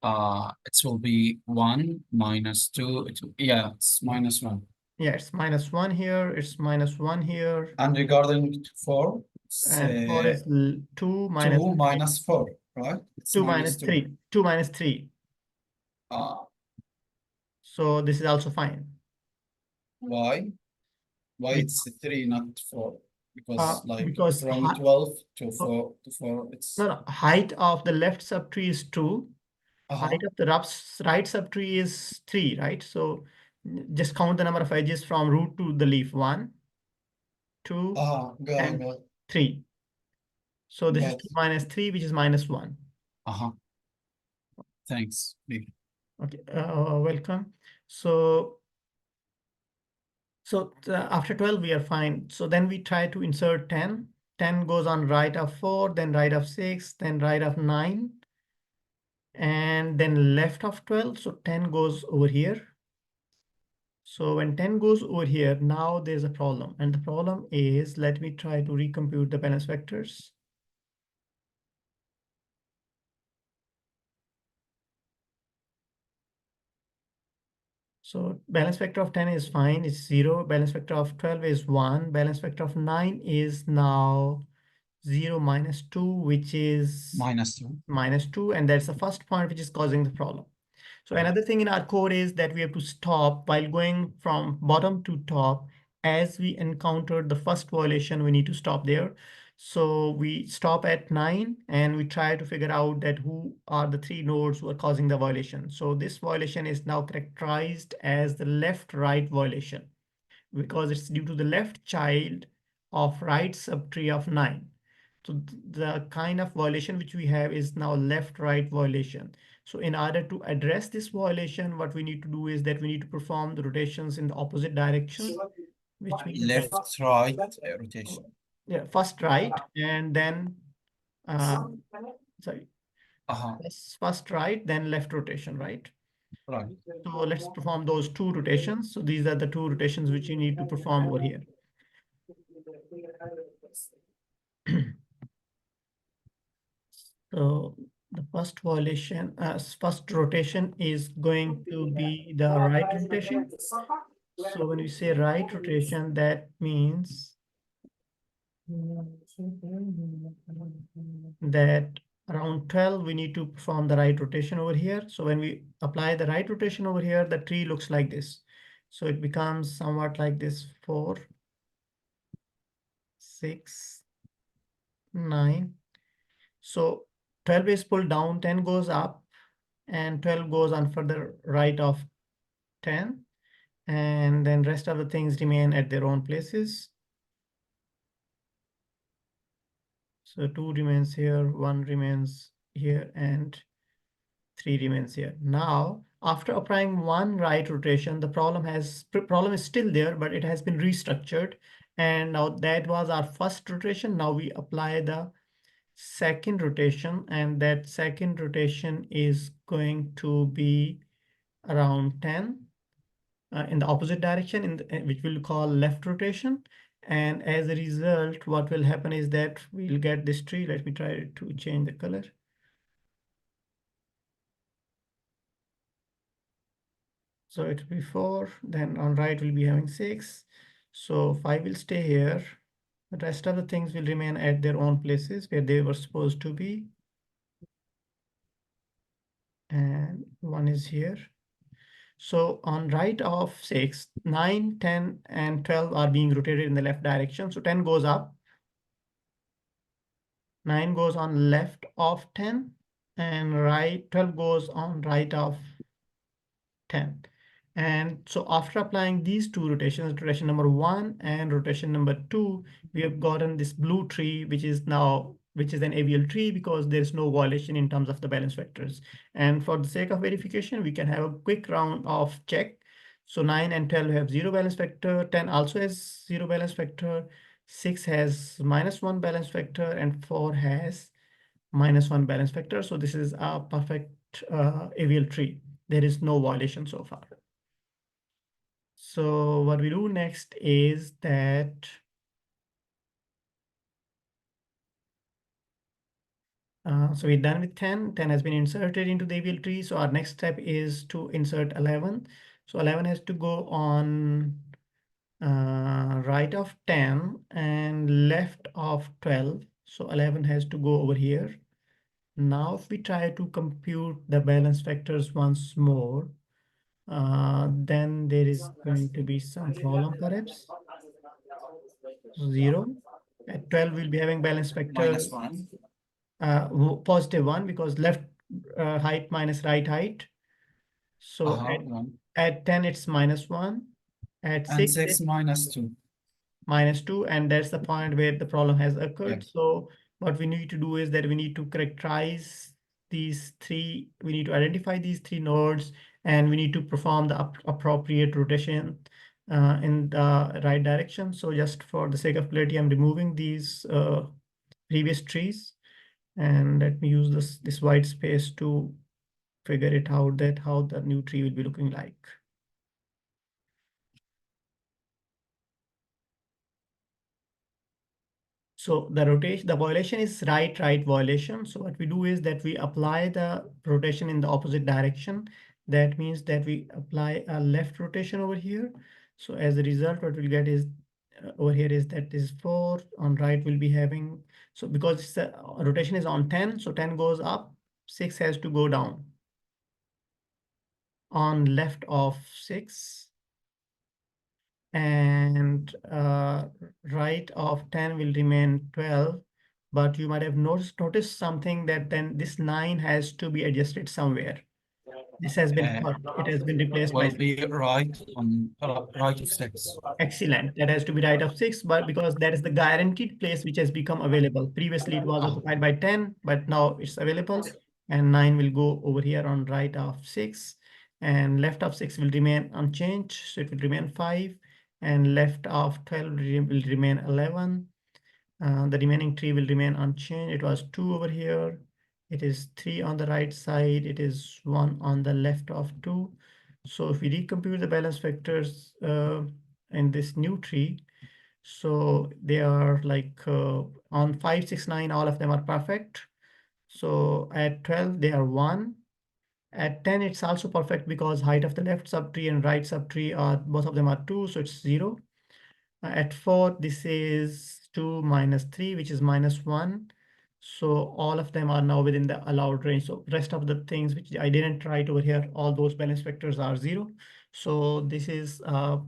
it will be 1 minus 2. Yeah, it's -1. Yeah, it's -1 here, it's -1 here, And regarding 4, it's and 4 is 2 minus 2 3. minus 4, right? It's 2 minus -2. 3. 2 minus 3. Uh, So this is also fine. why? Why Be- it's 3, not 4? Because like because from 12 to oh, 4 to 4, it's no, no, height of the left subtree is 2. uh-huh, Height of the right subtree is 3, right? So just count the number of edges from root to the leaf. 1, 2, got it, and got it, 3. So this got is it. 2 minus 3, which is -1. Uh-huh. Thanks. Big. Okay, welcome. So after 12, we are fine. So then we try to insert 10. 10 goes on right of 4, then right of 6, then right of 9, and then left of 12. So 10 goes over here. So when 10 goes over here, now there's a problem. And the problem is, let me try to recompute the balance vectors. So balance vector of 10 is fine, it's 0. Balance vector of 12 is 1. Balance vector of 9 is now 0 minus 2, which is -2. -2. And that's the first point which is causing the problem. So another thing in our code is that we have to stop while going from bottom to top. As we encountered the first violation, we need to stop there. So we stop at 9 and we try to figure out that who are the 3 nodes who are causing the violation. So this violation is now characterized as the left-right violation because it's due to the left child of right subtree of 9. So the kind of violation which we have is now left-right violation. So in order to address this violation, what we need to do is that we need to perform the rotations in the opposite direction, which means that Left, right, rotation. yeah, first right and then uh, sorry, Uh-huh. first right, then left rotation, right? Right. So let's perform those 2 rotations. So these are the 2 rotations which you need to perform over here. So The first rotation is going to be the right rotation. So when we say right rotation, that means that around 12, we need to perform the right rotation over here. So when we apply the right rotation over here, the tree looks like this. So it becomes somewhat like this: 4, 6, 9. So 12 is pulled down, 10 goes up, and 12 goes on further right of 10. And then rest of the things remain at their own places. So 2 remains here, 1 remains here, and 3 remains here. Now, after applying one right rotation, the problem is still there, but it has been restructured. And now that was our first rotation. Now we apply the second rotation, and that second rotation is going to be around 10 in the opposite direction, which we'll call left rotation. And as a result, what will happen is that we'll get this tree. Let me try to change the color. So it will be 4, then on right we'll be having 6. So 5 will stay here. The rest of the things will remain at their own places where they were supposed to be. And 1 is here. So on right of 6, 9, 10, and 12 are being rotated in the left direction. So 10 goes up, 9 goes on left of 10, and 12 goes on right of 10. And so after applying these two rotations, rotation number 1 and rotation number 2, we have gotten this blue tree, which is an AVL tree because there is no violation in terms of the balance vectors. And for the sake of verification, we can have a quick round of check. So 9 and 12 have 0 balance vector, 10 also has 0 balance vector, 6 has -1 balance vector, and 4 has -1 balance vector. So this is a perfect AVL tree. There is no violation so far. So what we do next is that so we're done with 10. 10 has been inserted into the AVL tree. So our next step is to insert 11. So 11 has to go on right of 10 and left of 12. So 11 has to go over here. Now if we try to compute the balance vectors once more, then there is going to be some problem perhaps. 0. At 12, we'll be having balance vector -1. +1 because left height minus right height. So Uh-huh, 1. at 10, it's -1. At And 6, 6 it's -2. -2, and that's the point where the problem has occurred. Yeah. So what we need to do is that we need to characterize we need to identify these 3 nodes, and we need to perform the appropriate rotation in the right direction. So just for the sake of clarity, I'm removing these previous trees, and let me use this white space to figure it out that how the new tree will be looking like. So the violation is right violation. So what we do is that we apply the rotation in the opposite direction. That means that we apply a left rotation over here. So as a result, what we'll get is over here is that is 4. On right we'll be having, so because the rotation is on 10, so 10 goes up, 6 has to go down. On left of 6, and right of 10 will remain 12, but you might have noticed something, that then this 9 has to be adjusted somewhere. This has been cut. It has been replaced by Will be right on right of 6. excellent. That has to be right of 6, but because that is the guaranteed place which has become available. Previously, it was Ah, occupied by 10, but now it's available. And 9 will go over here on right of 6. And left of 6 will remain unchanged. So it will remain 5. And left of 12 will remain 11. The remaining 3 will remain unchanged. It was 2 over here. It is 3 on the right side. It is 1 on the left of 2. So if we recompute the balance vectors in this new tree, so they are like on 5, 6, 9, all of them are perfect. So at 12, they are 1. At 10, it's also perfect because height of the left subtree and right subtree are both of them are 2, so it's 0. At 4, this is 2 minus 3, which is minus 1. So all of them are now within the allowed range. So rest of the things which I didn't write over here, all those balance vectors are 0. So this is a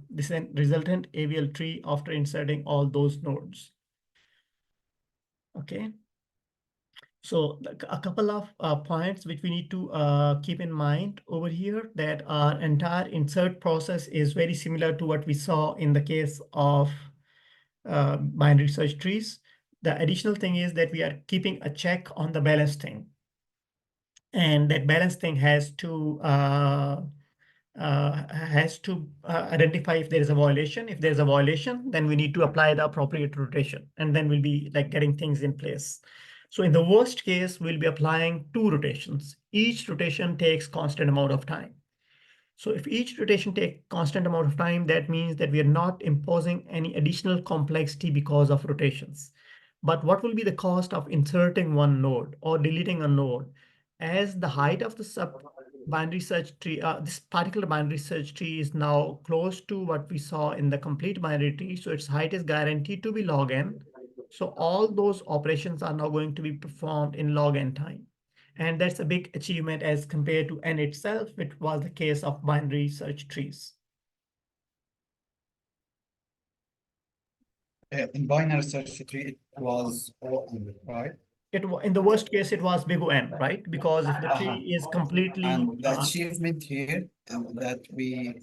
resultant AVL tree after inserting all those nodes. Okay. So a couple of points which we need to keep in mind over here, that our entire insert process is very similar to what we saw in the case of binary search trees. The additional thing is that we are keeping a check on the balance thing. And that balance thing has to identify if there is a violation. If there's a violation, then we need to apply the appropriate rotation, and then we'll be like getting things in place. So in the worst case, we'll be applying 2 rotations. Each rotation takes constant amount of time. So if each rotation takes constant amount of time, that means that we are not imposing any additional complexity because of rotations. But what will be the cost of inserting one node or deleting a node? As the height of the sub binary search tree, this particular binary search tree is now close to what we saw in the complete binary tree. So its height is guaranteed to be log n. So all those operations are now going to be performed in log n time. And that's a big achievement as compared to n itself, which was the case of binary search trees. In binary search tree, it was open, right? In the worst case, it was big O n, right? Because if the Uh-huh. tree is completely, And the achievement here that we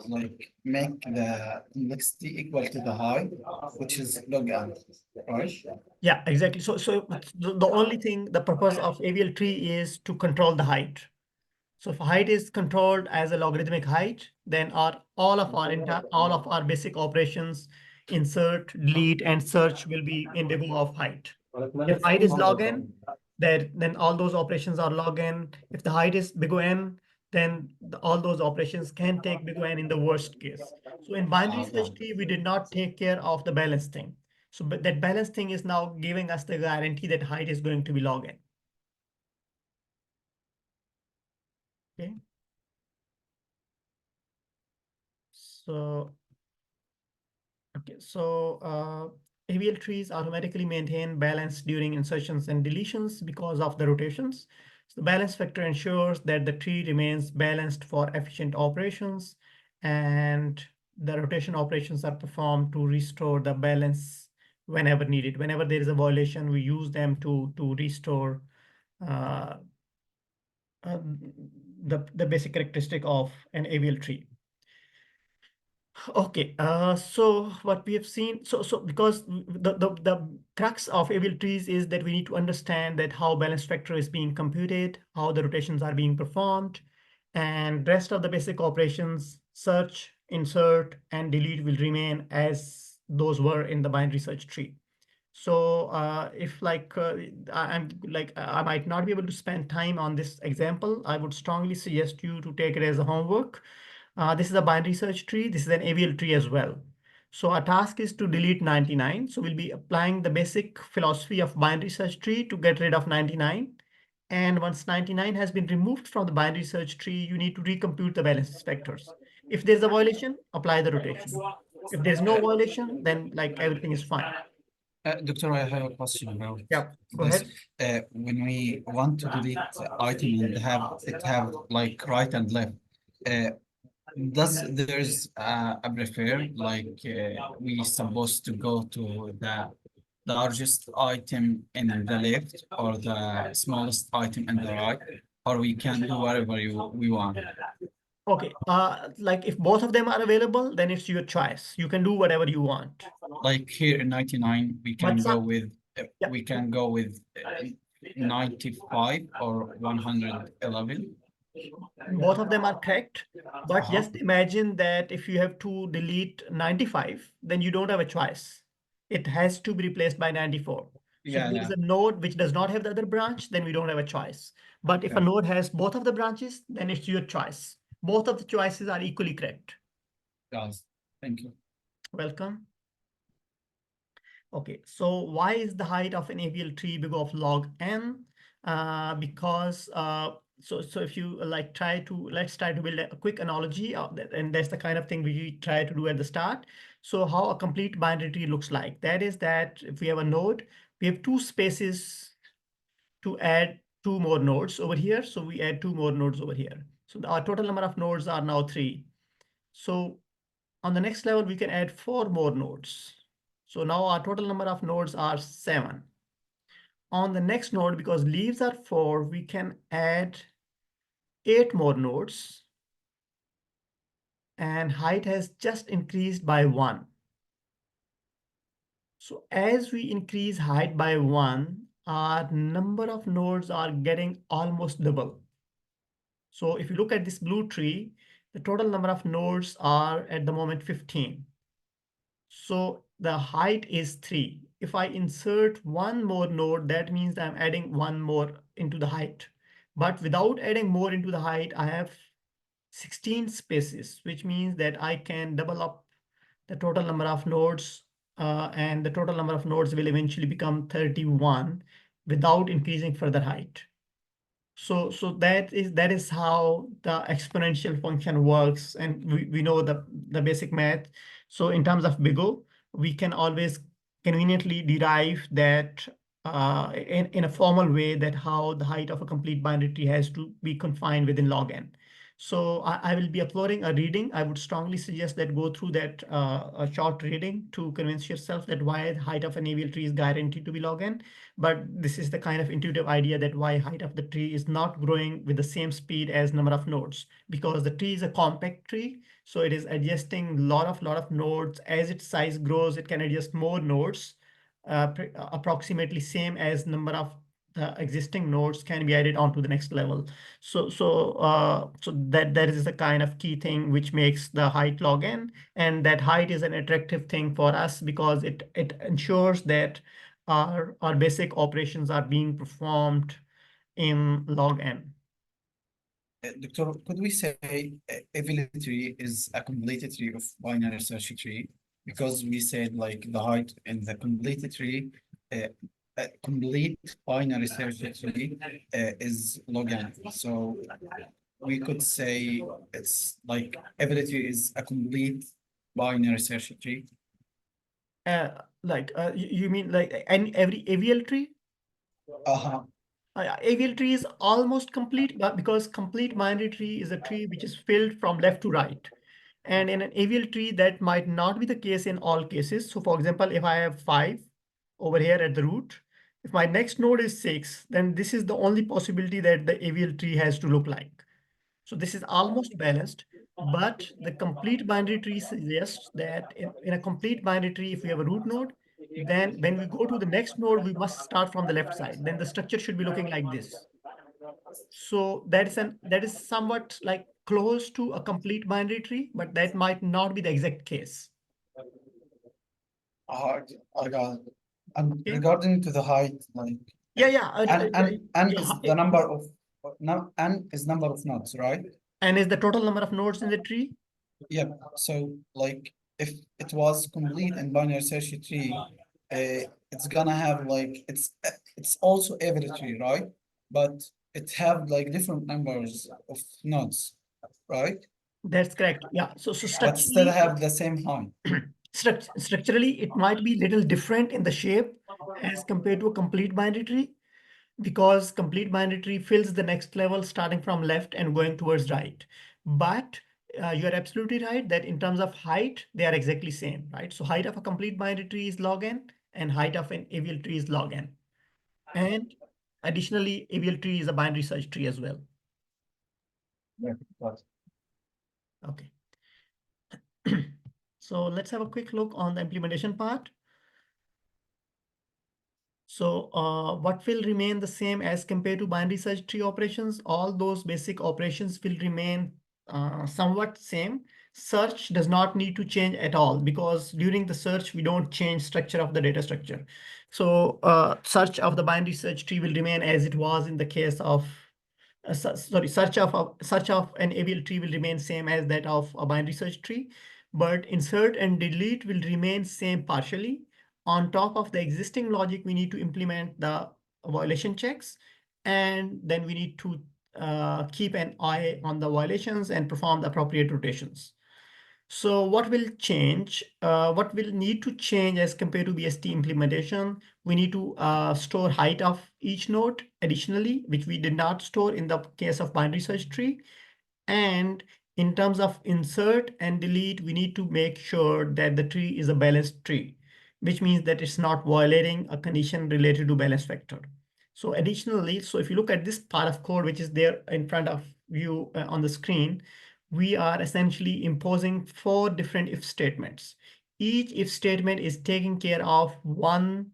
like make the complexity equal to the height, which is log n, right? yeah, exactly. So the only thing, the purpose of AVL tree is to control the height. So if height is controlled as a logarithmic height, then all of our basic operations, insert, delete, and search will be in big O of height. If height is log n, then all those operations are log n. If the height is big O n, then all those operations can take big O n in the worst case. So in binary search tree, we did not take care of the balance thing. So but that balance thing is now giving us the guarantee that height is going to be log n. Okay. So okay, so AVL trees automatically maintain balance during insertions and deletions because of the rotations. So the balance factor ensures that the tree remains balanced for efficient operations, and the rotation operations are performed to restore the balance whenever needed. Whenever there is a violation, we use them to restore uh, the basic characteristic of an AVL tree. Okay, so what we have seen, so because the crux of AVL trees is that we need to understand that how balance factor is being computed, how the rotations are being performed, and rest of the basic operations, search, insert, and delete will remain as those were in the binary search tree. So if I might not be able to spend time on this example, I would strongly suggest you to take it as a homework. This is a binary search tree. This is an AVL tree as well. So our task is to delete 99. So we'll be applying the basic philosophy of binary search tree to get rid of 99. And once 99 has been removed from the binary search tree, you need to recompute the balance factors. If there's a violation, apply the rotation. If there's no violation, then like everything is fine. Doctor, I have a question about Yeah, go this. ahead. When we want to delete item and have like right and left, uh, does there's a prefer like we supposed to go to the largest item in the left or the smallest item in the right, or we can do whatever we want. Okay, like if both of them are available, then it's your choice. You can do whatever you want. Like here in 99, But some, yeah, we can go with 95 or 111. both of them are correct. But Uh-huh. just imagine that if you have to delete 95, then you don't have a choice. It has to be replaced by 94. So if Yeah, there is yeah. a node which does not have the other branch, then we don't have a choice. But if a Okay. node has both of the branches, then it's your choice. Both of the choices are equally correct. Guys, thank you. Welcome. Okay, so why is the height of an AVL tree big of log n? because so if you like let's try to build a quick analogy of that, and that's the kind of thing we try to do at the start. So how a complete binary tree looks like, that is that if we have a node, we have two spaces to add two more nodes over here. So we add two more nodes over here. So our total number of nodes are now 3. So on the next level, we can add 4 more nodes. So now our total number of nodes are 7. On the next node, because leaves are 4, we can add 8 more nodes, and height has just increased by 1. So as we increase height by 1, our number of nodes are getting almost double. So if you look at this blue tree, the total number of nodes are at the moment 15. So the height is 3. If I insert one more node, that means I'm adding one more into the height. But without adding more into the height, I have 16 spaces, which means that I can double up the total number of nodes, and the total number of nodes will eventually become 31 without increasing further height. So that is how the exponential function works, and we know the basic math. So in terms of big O, we can always conveniently derive that in a formal way, that how the height of a complete binary tree has to be confined within log n. So I will be uploading a reading. I would strongly suggest that go through that a short reading to convince yourself that why the height of an AVL tree is guaranteed to be log n. But this is the kind of intuitive idea that why height of the tree is not growing with the same speed as number of nodes, because the tree is a compact tree. So it is adjusting lot of nodes. As its size grows, it can adjust more nodes, approximately same as number of the existing nodes can be added onto the next level. So that is the kind of key thing which makes the height log n, and that height is an attractive thing for us because it ensures that our basic operations are being performed in log n. Doctor, could we say every tree is a complete tree of binary search tree? Because we said like the height in the complete tree, a complete binary search tree is log n. So we could say it's like every tree is a complete binary search tree. You mean like every AVL tree? Uh-huh. AVL tree is almost complete, but because complete binary tree is a tree which is filled from left to right. And in an AVL tree, that might not be the case in all cases. So for example, if I have 5 over here at the root, if my next node is 6, then this is the only possibility that the AVL tree has to look like. So this is almost balanced, but the complete binary tree suggests that in a complete binary tree, if we have a root node, then when we go to the next node, we must start from the left side. Then the structure should be looking like this. So that is somewhat like close to a complete binary tree, but that might not be the exact case. Uh, I got it. And Okay. regarding to the height, like Yeah, yeah. and Yeah. is the number of no n is number of nodes, right? And is the total number of nodes in the tree? Yep. So like if it was complete and binary search tree, it's gonna have like it's also every tree, right? But it have like different numbers of nodes, right? That's correct. Yeah. So But still structurally, have the same height. structurally, it might be little different in the shape as compared to a complete binary tree, because complete binary tree fills the next level starting from left and going towards right. But you're absolutely right that in terms of height, they are exactly same, right? So height of a complete binary tree is log n, and height of an AVL tree is log n. And additionally, AVL tree is a binary search tree as well. Yeah, but Okay. So let's have a quick look on the implementation part. So what will remain the same as compared to binary search tree operations? All those basic operations will remain somewhat same. Search does not need to change at all, because during the search, we don't change structure of the data structure. So search of the binary search tree will remain as it was in the case of search of an AVL tree will remain same as that of a binary search tree, but insert and delete will remain same partially. On top of the existing logic, we need to implement the violation checks, and then we need to keep an eye on the violations and perform the appropriate rotations. So what will change? What will need to change as compared to BST implementation? We need to store height of each node additionally, which we did not store in the case of binary search tree. And in terms of insert and delete, we need to make sure that the tree is a balanced tree, which means that it's not violating a condition related to balance vector. So additionally, so if you look at this part of code, which is there in front of you on the screen, we are essentially imposing 4 different if statements. Each if statement is taking care of one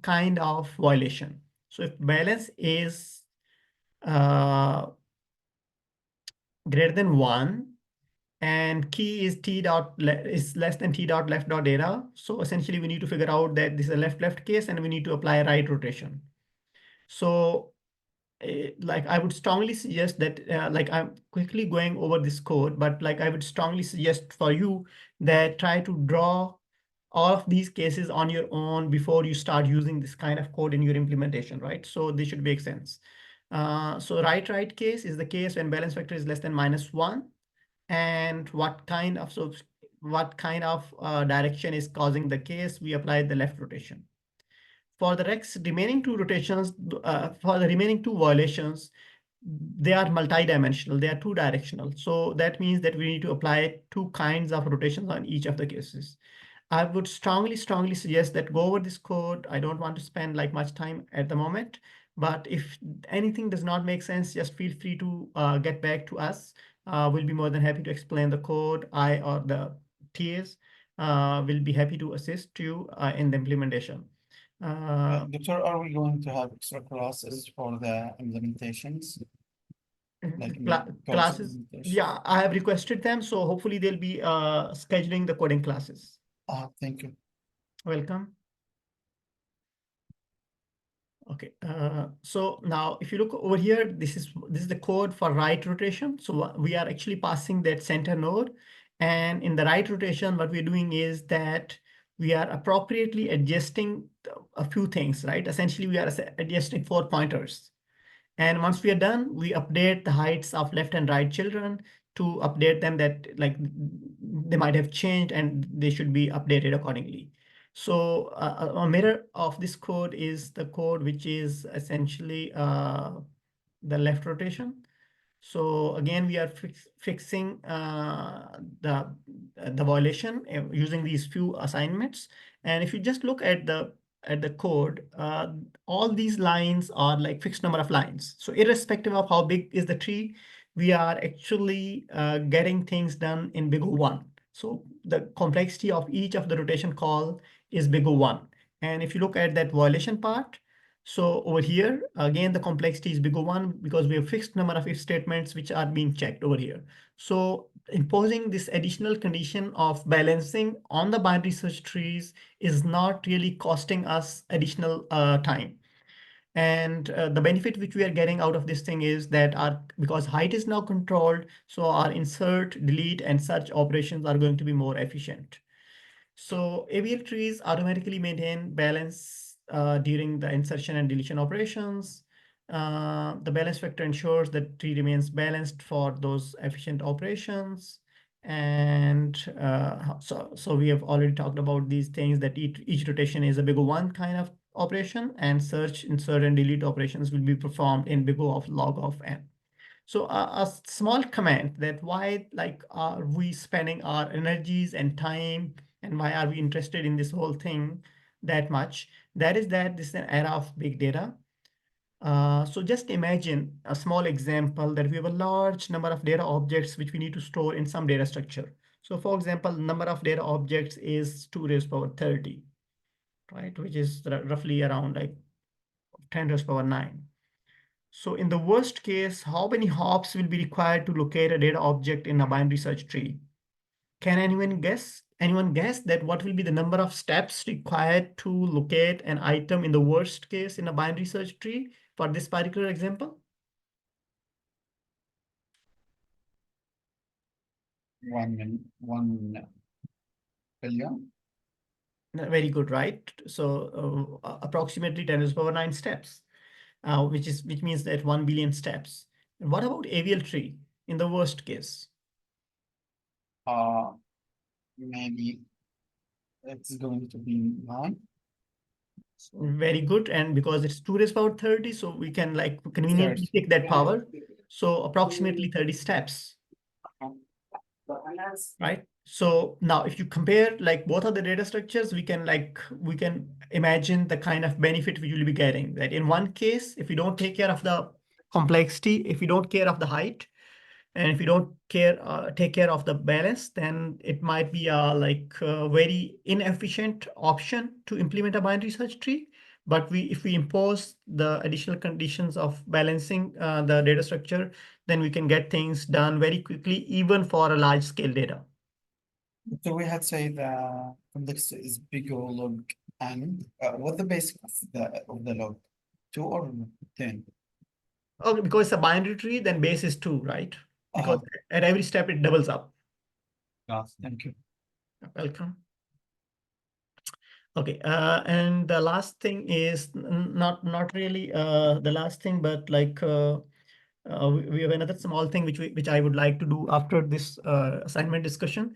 kind of violation. So if balance is uh, greater than 1 and key is t dot is less than t dot left dot data. So essentially we need to figure out that this is a left case and we need to apply right rotation. So like I would strongly suggest that like I'm quickly going over this code, but like I would strongly suggest for you that try to draw all of these cases on your own before you start using this kind of code in your implementation, right? So this should make sense. So right case is the case when balance vector is less than -1, and what kind of direction is causing the case, we apply the left rotation. For the remaining 2 rotations, for the remaining 2 violations, they are multi-dimensional, they are 2-directional. So that means that we need to apply 2 kinds of rotations on each of the cases. I would strongly suggest that go over this code. I don't want to spend like much time at the moment, but if anything does not make sense, just feel free to get back to us. We'll be more than happy to explain the code. I or the TAs will be happy to assist you in the implementation. Doctor, are we going to have extra classes for the implementations, like code Classes, implementation? yeah, I have requested them, so hopefully they'll be scheduling the coding classes. Thank you. Welcome. Okay, so now if you look over here, this is the code for right rotation. So we are actually passing that center node, and in the right rotation, what we're doing is that we are appropriately adjusting a few things, right? Essentially, we are adjusting 4 pointers. And once we are done, we update the heights of left and right children to update them that like they might have changed and they should be updated accordingly. So a mirror of this code is the code which is essentially the left rotation. So again, we are fixing the violation using these few assignments. And if you just look at the code, all these lines are like fixed number of lines. So irrespective of how big is the tree, we are actually getting things done in big O1. So the complexity of each of the rotation call is big O1. And if you look at that violation part, so over here, again, the complexity is bigger one because we have fixed number of if statements which are being checked over here. So imposing this additional condition of balancing on the binary search trees is not really costing us additional time. And the benefit which we are getting out of this thing is that because height is now controlled, so our insert, delete, and search operations are going to be more efficient. So ABL trees automatically maintain balance during the insertion and deletion operations. The balance vector ensures that tree remains balanced for those efficient operations. And so we have already talked about these things that each rotation is a big O1 kind of operation, and search, insert, and delete operations will be performed in big O of log of n. So a small comment that why like are we spending our energies and time and why are we interested in this whole thing that much? That is that this is an era of big data. So just imagine a small example that we have a large number of data objects which we need to store in some data structure. So for example, number of data objects is 2 raised power 30, right? Which is roughly around like 10 raised power 9. So in the worst case, how many hops will be required to locate a data object in a binary search tree? Can anyone guess? Anyone guess that what will be the number of steps required to locate an item in the worst case in a binary search tree for this particular example? 1 billion. Very good, right? So approximately 10 to the power 9 steps. which means that 1 billion steps. And what about avial tree in the worst case? Uh, Maybe it's going to be nine. Very good. And because it's 2 raised power 30, so we can like conveniently 30. take that power. So approximately 30 steps, right? So now if you compare like both of the data structures, we can imagine the kind of benefit we will be getting. That in one case, if we don't take care of the complexity, if we don't care of the height, and if you don't take care of the balance, then it might be a very inefficient option to implement a binary search tree. But if we impose the additional conditions of balancing the data structure, then we can get things done very quickly, even for a large scale data. So we had say the context is big O log n. What the basic of the log? 2 or 10? Okay, because it's a binary tree, then base is 2, right? Because Uh-huh. at every step it doubles up. Thank you. Welcome. Okay, and the last thing is not really the last thing, but we have another small thing which I would like to do after this assignment discussion.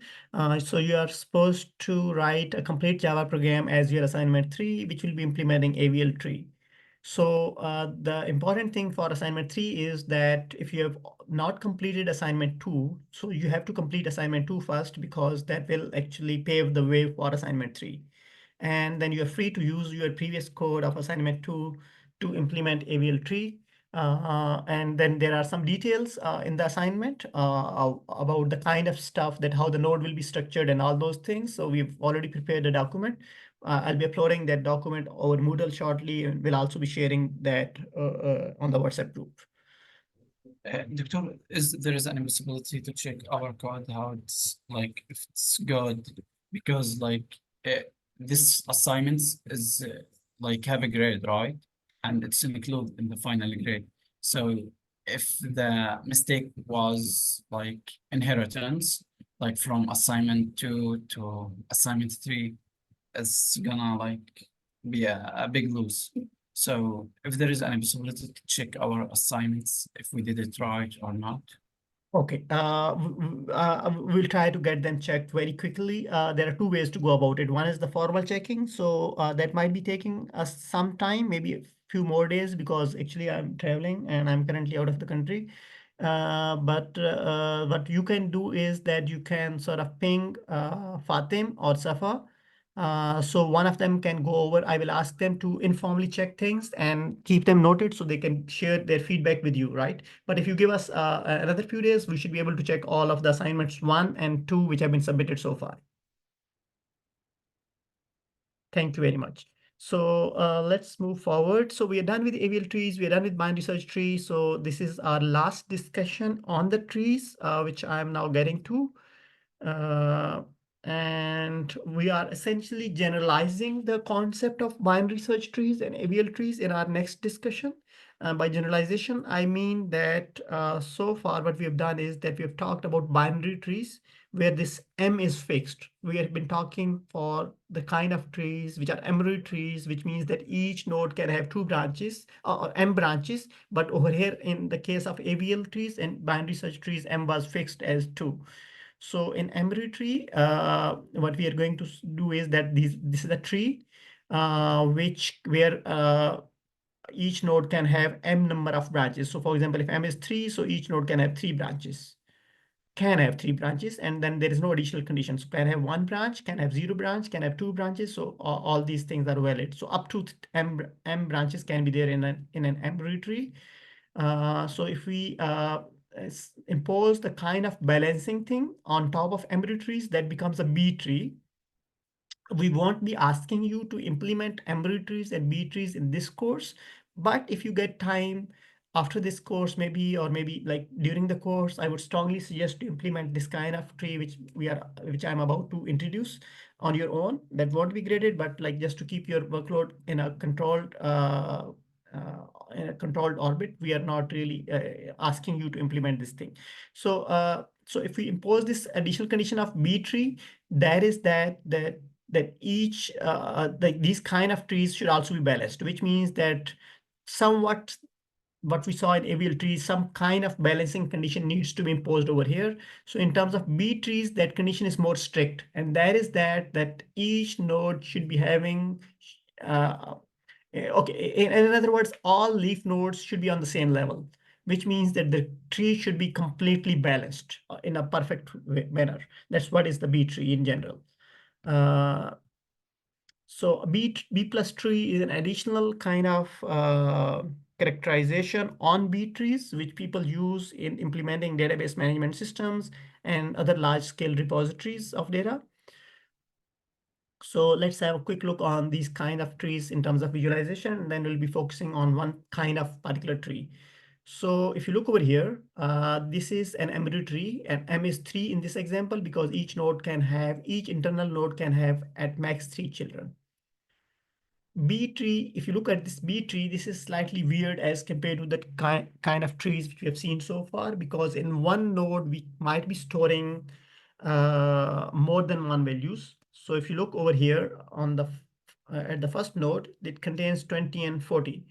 So you are supposed to write a complete Java program as your assignment 3, which will be implementing AVL tree. So the important thing for assignment 3 is that if you have not completed assignment 2, so you have to complete assignment 2 first, because that will actually pave the way for assignment 3. And then you're free to use your previous code of assignment 2 to implement AVL tree. And then there are some details in the assignment about the kind of stuff, that how the node will be structured and all those things. So we've already prepared a document. I'll be uploading that document over Moodle shortly, and we'll also be sharing that on the WhatsApp group. Doctor, is there is any possibility to check our code how it's like if it's good? Because this assignments is like have a grade, right? And it's included in the final grade. So if the mistake was like inheritance, like from assignment 2 to assignment 3, it's gonna like be a big lose. So if there is any possibility to check our assignments if we did it right or not. Okay, we'll try to get them checked very quickly. There are two ways to go about it. One is the formal checking. So that might be taking us some time, maybe a few more days, because actually I'm traveling and I'm currently out of the country. But what you can do is that you can sort of ping Fatim or Safa. So one of them can go over. I will ask them to informally check things and keep them noted so they can share their feedback with you, right? But if you give us another few days, we should be able to check all of the assignments 1 and 2, which have been submitted so far. Thank you very much. So let's move forward. So we are done with AVL trees. We are done with binary search trees. So this is our last discussion on the trees, which I'm now getting to. Uh, and we are essentially generalizing the concept of binary search trees and AVL trees in our next discussion. By generalization, I mean that so far what we have done is that we have talked about binary trees where this M is fixed. We have been talking for the kind of trees which are emery trees, which means that each node can have 2 branches or M branches. But over here in the case of AVL trees and binary search trees, M was fixed as 2. So in emery tree, what we are going to do is that this is a tree where each node can have m number of branches. So for example, if m is 3, so each node can have 3 branches. Can have 3 branches, and then there is no additional condition. So can have 1 branch, can have 0 branch, can have 2 branches. So all these things are valid. So up to m branches can be there in an emery tree. So if we impose the kind of balancing thing on top of emery trees, that becomes a B tree. We won't be asking you to implement emery trees and B trees in this course, but if you get time after this course, maybe like during the course, I would strongly suggest to implement this kind of tree which I'm about to introduce on your own. That won't be graded, but like just to keep your workload in a controlled orbit, we are not really asking you to implement this thing. So if we impose this additional condition of B tree, that is that each these kind of trees should also be balanced, which means that somewhat what we saw in AVL trees, some kind of balancing condition needs to be imposed over here. So in terms of B trees, that condition is more strict, and that is that each node should be having okay, in other words, all leaf nodes should be on the same level, which means that the tree should be completely balanced in a perfect manner. That's what is the B tree in general. So B plus tree is an additional kind of characterization on B trees, which people use in implementing database management systems and other large scale repositories of data. So let's have a quick look on these kind of trees in terms of visualization, and then we'll be focusing on one kind of particular tree. So if you look over here, this is an embryo tree, and M is 3 in this example because each internal node can have at max 3 children. B tree, if you look at this B tree, this is slightly weird as compared to the kind of trees which we have seen so far, because in one node, we might be storing more than one values. So if you look over here on the at the first node, it contains 20 and 40.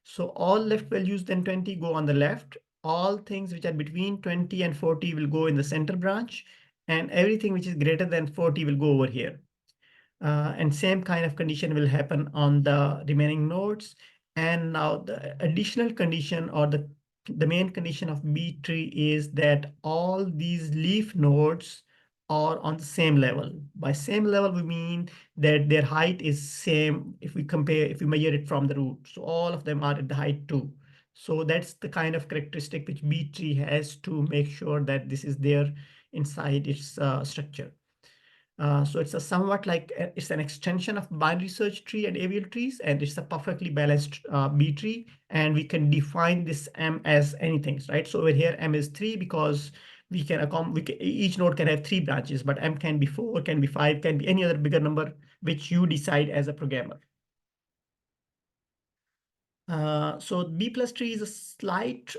So all left values then 20 go on the left. All things which are between 20 and 40 will go in the center branch, and everything which is greater than 40 will go over here. And same kind of condition will happen on the remaining nodes. And now the additional condition, or the main condition of B tree, is that all these leaf nodes are on the same level. By same level, we mean that their height is same if we measure it from the root. So all of them are at the height 2. So that's the kind of characteristic which B tree has to make sure that this is there inside its structure. So it's a somewhat like it's an extension of binary search tree and AVL trees, and it's a perfectly balanced B tree. And we can define this M as anything, right? So over here, M is 3 because each node can have 3 branches, but M can be 4, can be 5, can be any other bigger number which you decide as a programmer. So B plus tree is a slight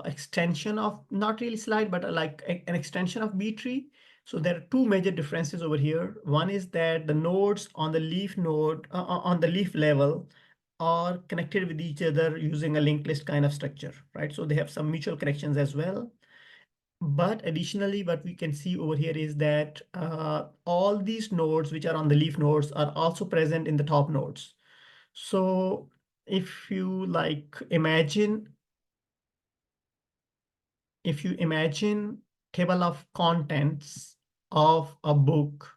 extension of, not really slight, but like an extension of B tree. So there are two major differences over here. One is that the nodes on the leaf on the leaf level are connected with each other using a linked list kind of structure, right? So they have some mutual connections as well. But additionally, what we can see over here is that all these nodes which are on the leaf nodes are also present in the top nodes. So if you imagine table of contents of a book,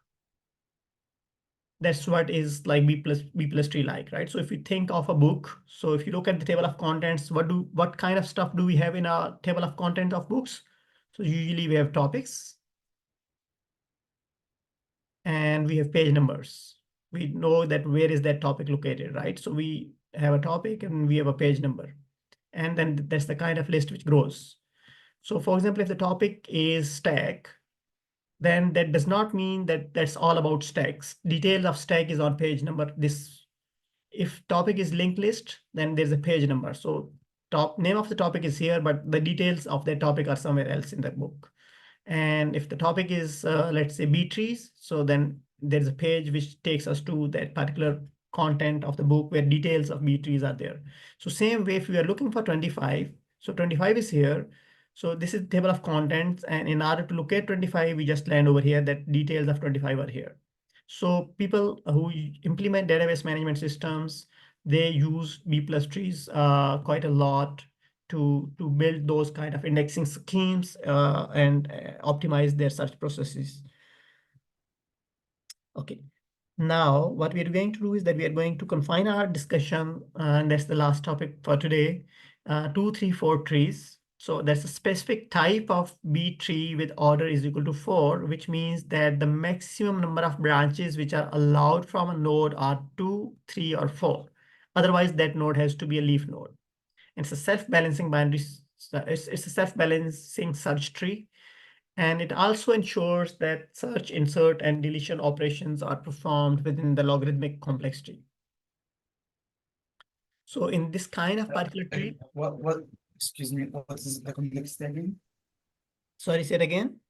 that's what is like B plus tree like, right? So if you think of a book, so if you look at the table of contents, what kind of stuff do we have in a table of content of books? So usually we have topics and we have page numbers. We know that where is that topic located, right? So we have a topic and we have a page number. And then that's the kind of list which grows. So for example, if the topic is stack, then that does not mean that that's all about stacks. Details of stack is on page number. If topic is linked list, then there's a page number. So name of the topic is here, but the details of that topic are somewhere else in the book. And if the topic is, let's say, B trees, so then there's a page which takes us to that particular content of the book where details of B trees are there. So same way, if we are looking for 25, so 25 is here. So this is table of contents. And in order to locate 25, we just land over here that details of 25 are here. So people who implement database management systems, they use B plus trees quite a lot to build those kind of indexing schemes and optimize their search processes. Okay. Now, what we are going to do is that we are going to confine our discussion, and that's the last topic for today, 2, 3, 4 trees. So that's a specific type of B tree with order is equal to 4, which means that the maximum number of branches which are allowed from a node are 2, 3, or 4. Otherwise, that node has to be a leaf node. It's a self-balancing binary. It's a self-balancing search tree. And it also ensures that search, insert, and deletion operations are performed within the logarithmic complexity. So in this kind of particular tree, Excuse me, what is the complexity again? sorry, say it again.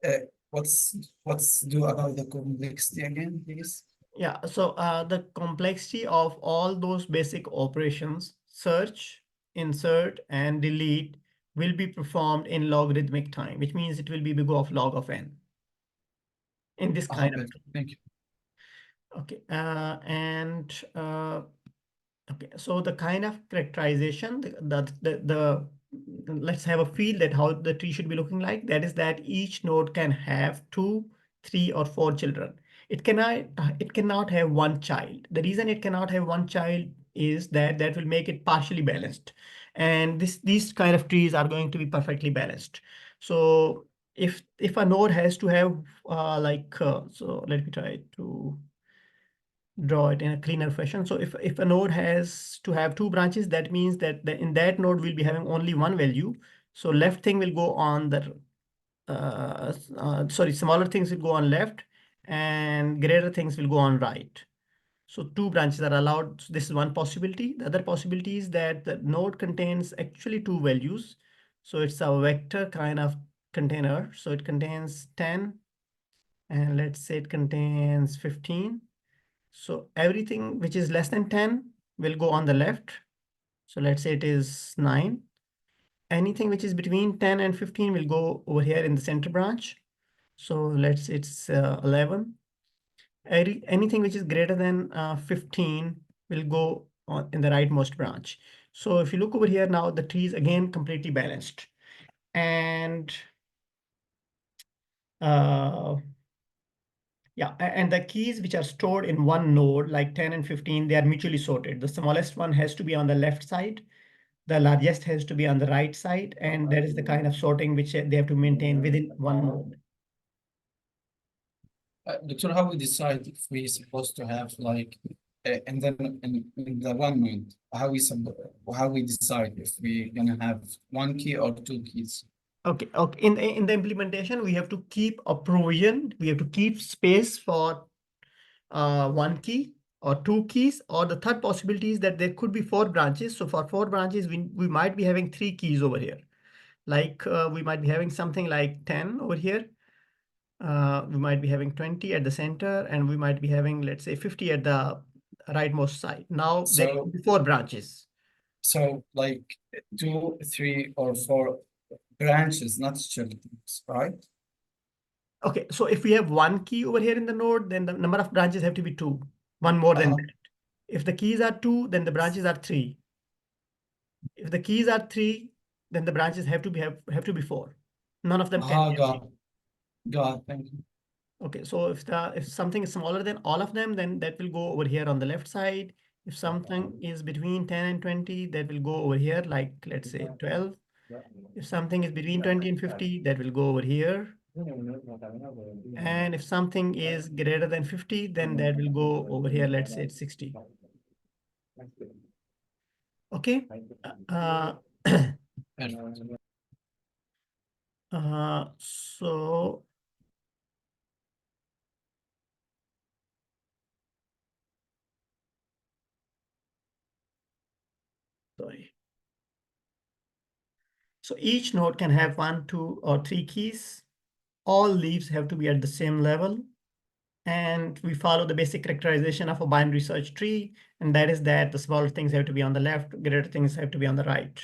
Uh, what's do about the complexity again, please? Yeah, so the complexity of all those basic operations, search, insert, and delete, will be performed in logarithmic time, which means it will be big of log of n in this kind of Okay, tree. thank you. Okay, okay, so the kind of characterization, let's have a feel that how the tree should be looking like. That is that each node can have two, three, or four children. It cannot have one child. The reason it cannot have one child is that that will make it partially balanced. And these kind of trees are going to be perfectly balanced. So if a node has to have so let me try to draw it in a cleaner fashion. So if a node has to have two branches, that means that in that node we'll be having only one value. So left thing will go on the sorry, smaller things will go on left and greater things will go on right. So two branches are allowed. So this is one possibility. The other possibility is that the node contains actually two values. So it's a vector kind of container. So it contains 10 and let's say it contains 15. So everything which is less than 10 will go on the left. So let's say it is 9. Anything which is between 10 and 15 will go over here in the center branch. So let's say it's 11. Anything which is greater than 15 will go on in the rightmost branch. So if you look over here now, the tree is again completely balanced. And uh, yeah, and the keys which are stored in one node, like 10 and 15, they are mutually sorted. The smallest one has to be on the left side, the largest has to be on the right side, and that is the kind of sorting which they have to maintain within one node. Doctor, how we decide if we supposed to have like and then in the one month, how we decide if we gonna have one key or two keys? Okay, okay. In the implementation, we have to keep a provision. We have to keep space for one key or two keys, or the third possibility is that there could be four branches. So for four branches, we might be having three keys over here. Like we might be having something like 10 over here. We might be having 20 at the center, and we might be having, let's say, 50 at the rightmost side. Now there So could be four branches. so like two, three, or four branches, not children, right? Okay, so if we have one key over here in the node, then the number of branches have to be two, one more than Uh-huh. that. If the keys are two, then the branches are three. If the keys are three, then the branches have to be four. None of them can be a three. God, thank you. Okay, so if something is smaller than all of them, then that will go over here on the left side. If something is between 10 and 20, that will go over here, like let's say 12. If something is between 20 and 50, that will go over here. And if something is greater than 50, then that will go over here, let's say it's 60. Okay. Uh, Perfect. so sorry. So each node can have one, two, or three keys. All leaves have to be at the same level. And we follow the basic characterization of a binary search tree, and that is that the smaller things have to be on the left, greater things have to be on the right.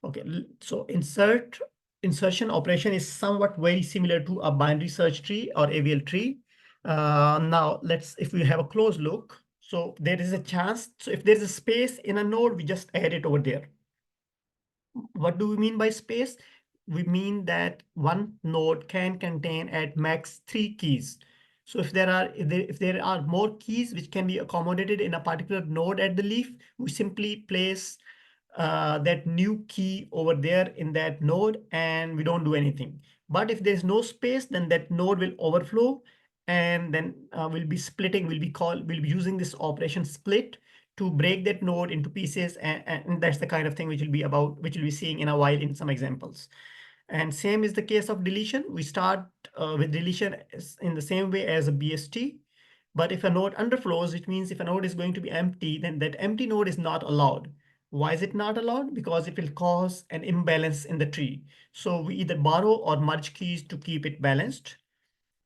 Okay, so insertion operation is somewhat very similar to a binary search tree or AVL tree. Now if we have a close look, so there is a chance. So if there's a space in a node, we just add it over there. What do we mean by space? We mean that one node can contain at max three keys. So if there are more keys which can be accommodated in a particular node at the leaf, we simply place that new key over there in that node and we don't do anything. But if there's no space, then that node will overflow, and then we'll be using this operation split to break that node into pieces, and that's the kind of thing which we'll be seeing in a while in some examples. And same is the case of deletion. We start with deletion in the same way as a BST. But if a node underflows, which means if a node is going to be empty, then that empty node is not allowed. Why is it not allowed? Because it will cause an imbalance in the tree. So we either borrow or merge keys to keep it balanced.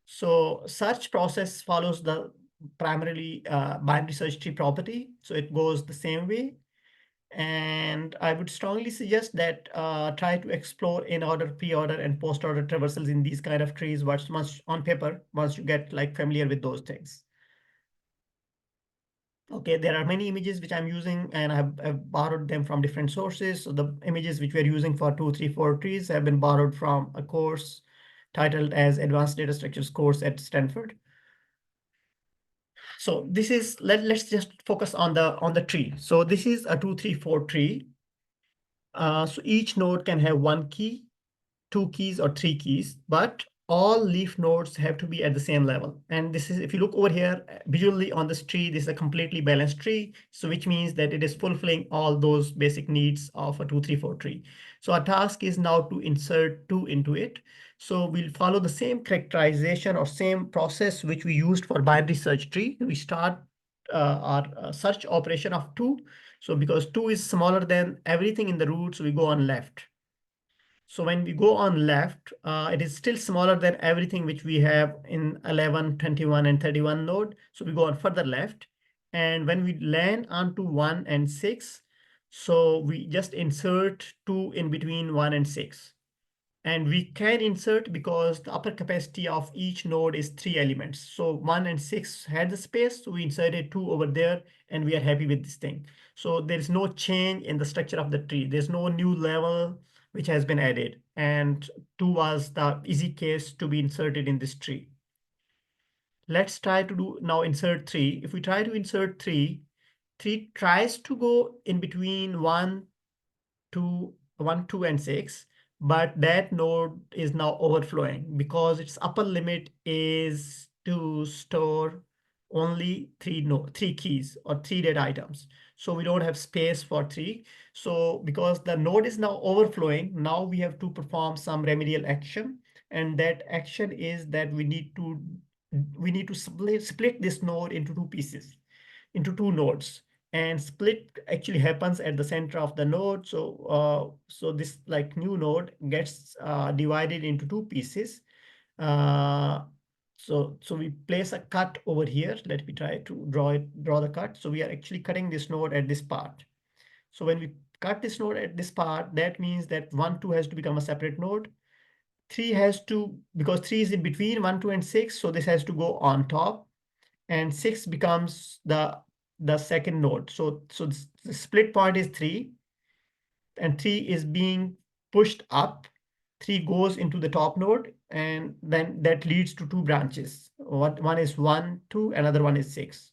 So search process follows primarily binary search tree property. So it goes the same way. And I would strongly suggest that try to explore in order, pre-order, and post-order traversals in these kind of trees once on paper, once you get like familiar with those things. Okay, there are many images which I'm using, and I've borrowed them from different sources. So the images which we're using for 2, 3, 4 trees have been borrowed from a course titled as Advanced Data Structures course at Stanford. So this is, let's just focus on the tree. So this is a 2, 3, 4 tree. So each node can have one key, two keys, or three keys, but all leaf nodes have to be at the same level. And this is, if you look over here visually on this tree, this is a completely balanced tree. So which means that it is fulfilling all those basic needs of a 2, 3, 4 tree. So our task is now to insert 2 into it. So we'll follow the same characterization or same process which we used for binary search tree. We start our search operation of 2. So because 2 is smaller than everything in the root, so we go on left. So when we go on left, it is still smaller than everything which we have in 11, 21, and 31 node. So we go on further left. And when we land onto 1 and 6, so we just insert 2 in between 1 and 6. And we can insert because the upper capacity of each node is 3 elements. So 1 and 6 had the space, so we inserted 2 over there, and we are happy with this thing. So there is no change in the structure of the tree. There's no new level which has been added. And 2 was the easy case to be inserted in this tree. Let's try to do now insert 3. If we try to insert 3, 3 tries to go in between 1, 2, 1, 2, and 6, but that node is now overflowing because its upper limit is to store only three keys or 3 data items. So we don't have space for 3. So because the node is now overflowing, now we have to perform some remedial action. And that action is that we need to split this node into two pieces, into two nodes. And split actually happens at the center of the node. So this like new node gets divided into two pieces. Uh, so we place a cut over here. Let me try to draw the cut. So we are actually cutting this node at this part. So when we cut this node at this part, that means that 1, 2 has to become a separate node. 3 has to, because 3 is in between 1, 2, and 6, so this has to go on top, and 6 becomes the second node. So the split point is 3, and 3 is being pushed up. 3 goes into the top node, and then that leads to two branches. One is 1, 2, another one is 6.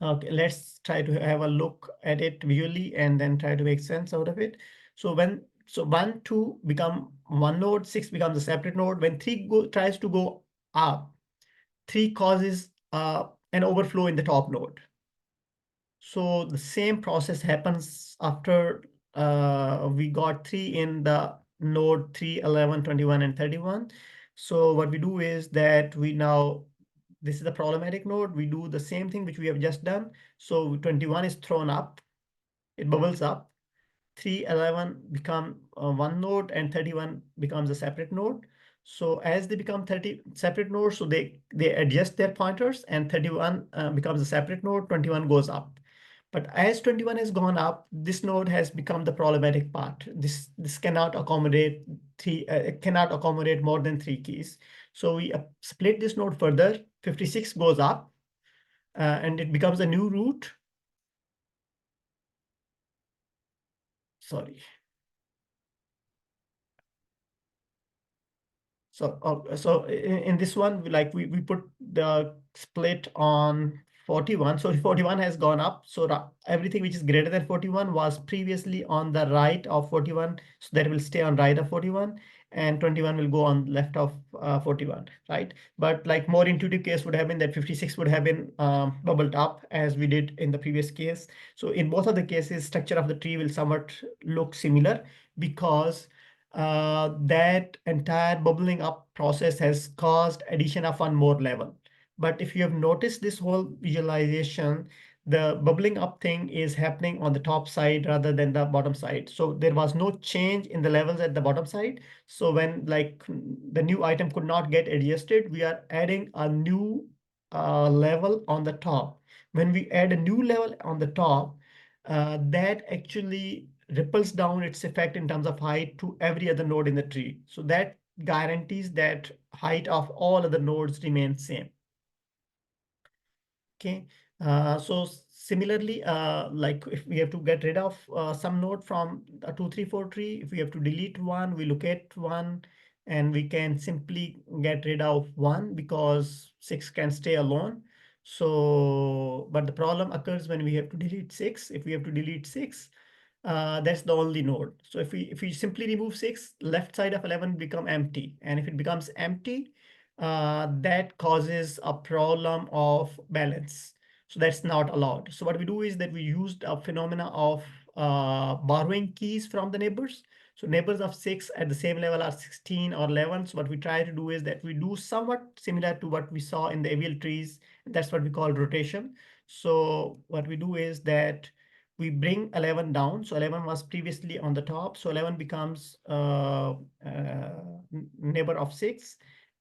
Okay, let's try to have a look at it visually and then try to make sense out of it. So 1, 2 become one node, 6 becomes a separate node. When 3 tries to go up, 3 causes an overflow in the top node. So the same process happens after we got 3 in the node 3, 11, 21, and 31. So what we do is that this is the problematic node. We do the same thing which we have just done. So 21 is thrown up, it bubbles up. 3, 11 become one node, and 31 becomes a separate node. So as they become 30 separate nodes, so they adjust their pointers, and 31 becomes a separate node, 21 goes up. But as 21 has gone up, this node has become the problematic part. This cannot accommodate more than 3 keys. So we split this node further. 56 goes up, and it becomes a new root. Sorry. So in this one, like we put the split on 41. So 41 has gone up. So everything which is greater than 41 was previously on the right of 41. So that will stay on right of 41, and 21 will go on left of 41, right? But like more intuitive case would have been that 56 would have been bubbled up as we did in the previous case. So in both of the cases, structure of the tree will somewhat look similar because that entire bubbling up process has caused addition of one more level. But if you have noticed this whole visualization, the bubbling up thing is happening on the top side rather than the bottom side. So there was no change in the levels at the bottom side. So when like the new item could not get adjusted, we are adding a new level on the top. When we add a new level on the top, that actually ripples down its effect in terms of height to every other node in the tree. So that guarantees that height of all other nodes remains same. Okay, so similarly, like if we have to get rid of some node from a 2, 3, 4 tree, if we have to delete one, we locate one, and we can simply get rid of one because 6 can stay alone. So, but the problem occurs when we have to delete 6. If we have to delete 6, that's the only node. So if we simply remove 6, left side of 11 become empty, and if it becomes empty, that causes a problem of balance. So that's not allowed. So what we do is that we used a phenomena of borrowing keys from the neighbors. So neighbors of 6 at the same level are 16 or 11. So what we try to do is that we do somewhat similar to what we saw in the avial trees. That's what we call rotation. So what we do is that we bring 11 down. So 11 was previously on the top. So 11 becomes neighbor of 6,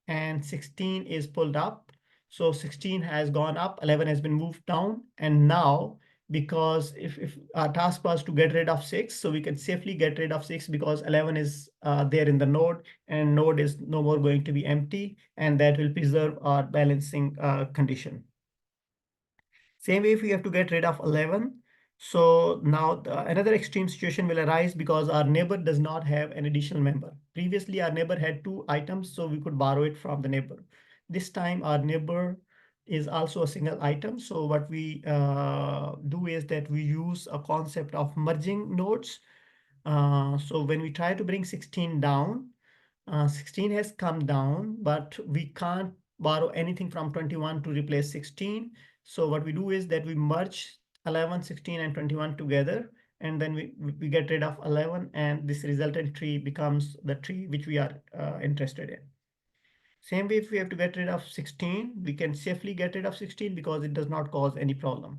and 16 is pulled up. So 16 has gone up, 11 has been moved down. And now, because if our task was to get rid of 6, so we can safely get rid of 6 because 11 is there in the node, and node is no more going to be empty, and that will preserve our balancing condition. Same way if we have to get rid of 11. So now another extreme situation will arise because our neighbor does not have an additional member. Previously, our neighbor had 2 items, so we could borrow it from the neighbor. This time, our neighbor is also a single item. So what we do is that we use a concept of merging nodes. So when we try to bring 16 down, 16 has come down, but we can't borrow anything from 21 to replace 16. So what we do is that we merge 11, 16, and 21 together, and then we get rid of 11, and this resultant tree becomes the tree which we are interested in. Same way, if we have to get rid of 16, we can safely get rid of 16 because it does not cause any problem.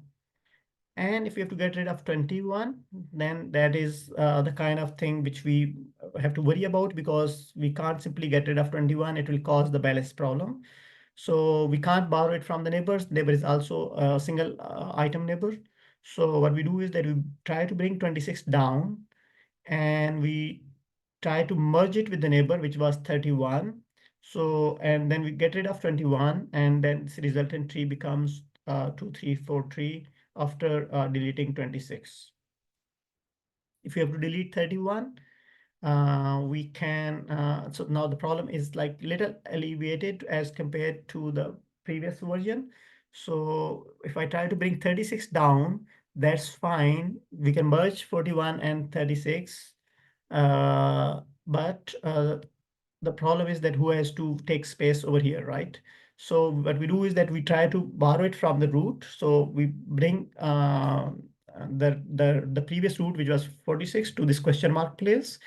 And if we have to get rid of 21, then that is the kind of thing which we have to worry about because we can't simply get rid of 21. It will cause the balance problem. So we can't borrow it from the neighbors. Neighbor is also a single item neighbor. So what we do is that we try to bring 26 down, and we try to merge it with the neighbor, which was 31. So, and then we get rid of 21, and then this resultant tree becomes 2, 3, 4 tree after deleting 26. If you have to delete 31, we can, so now the problem is like little alleviated as compared to the previous version. So if I try to bring 36 down, that's fine. We can merge 41 and 36. But the problem is that who has to take space over here, right? So what we do is that we try to borrow it from the root. So we bring the previous root, which was 46, to this question mark place.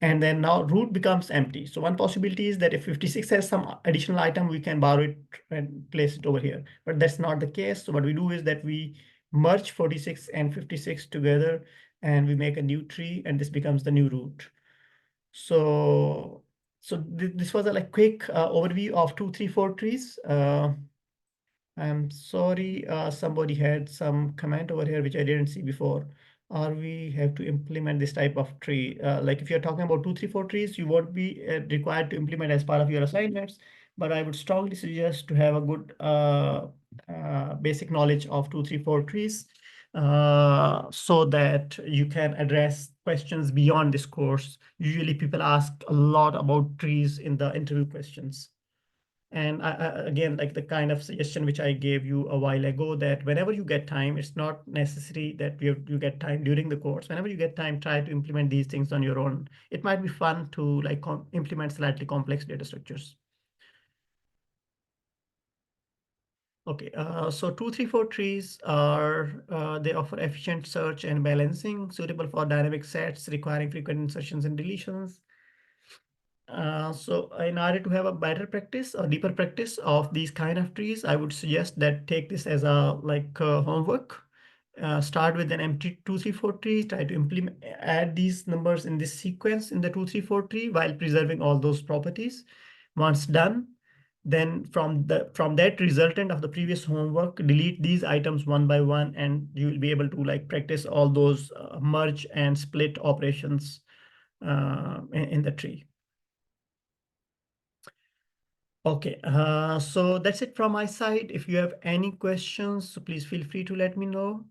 And then now root becomes empty. So one possibility is that if 56 has some additional item, we can borrow it and place it over here. But that's not the case. So what we do is that we merge 46 and 56 together, and we make a new tree, and this becomes the new root. So, this was a like quick overview of 2, 3, 4 trees. I'm sorry, somebody had some comment over here which I didn't see before. Or we have to implement this type of tree. Like if you're talking about 2, 3, 4 trees, you won't be required to implement as part of your assignments. But I would strongly suggest to have a good basic knowledge of 2, 3, 4 trees, so that you can address questions beyond this course. Usually people ask a lot about trees in the interview questions. And again, like the kind of suggestion which I gave you a while ago, that whenever you get time, it's not necessary that you get time during the course. Whenever you get time, try to implement these things on your own. It might be fun to like implement slightly complex data structures. Okay, so 2, 3, 4 trees are, they offer efficient search and balancing, suitable for dynamic sets requiring frequent insertions and deletions. So in order to have a better practice or deeper practice of these kind of trees, I would suggest that take this as a like homework. Start with an empty 2, 3, 4 tree. Try to implement, add these numbers in this sequence in the 2, 3, 4 tree while preserving all those properties. Once done, Then from that resultant of the previous homework, delete these items one by one, and you will be able to like practice all those merge and split operations in the tree. Okay, so that's it from my side. If you have any questions, so please feel free to let me know.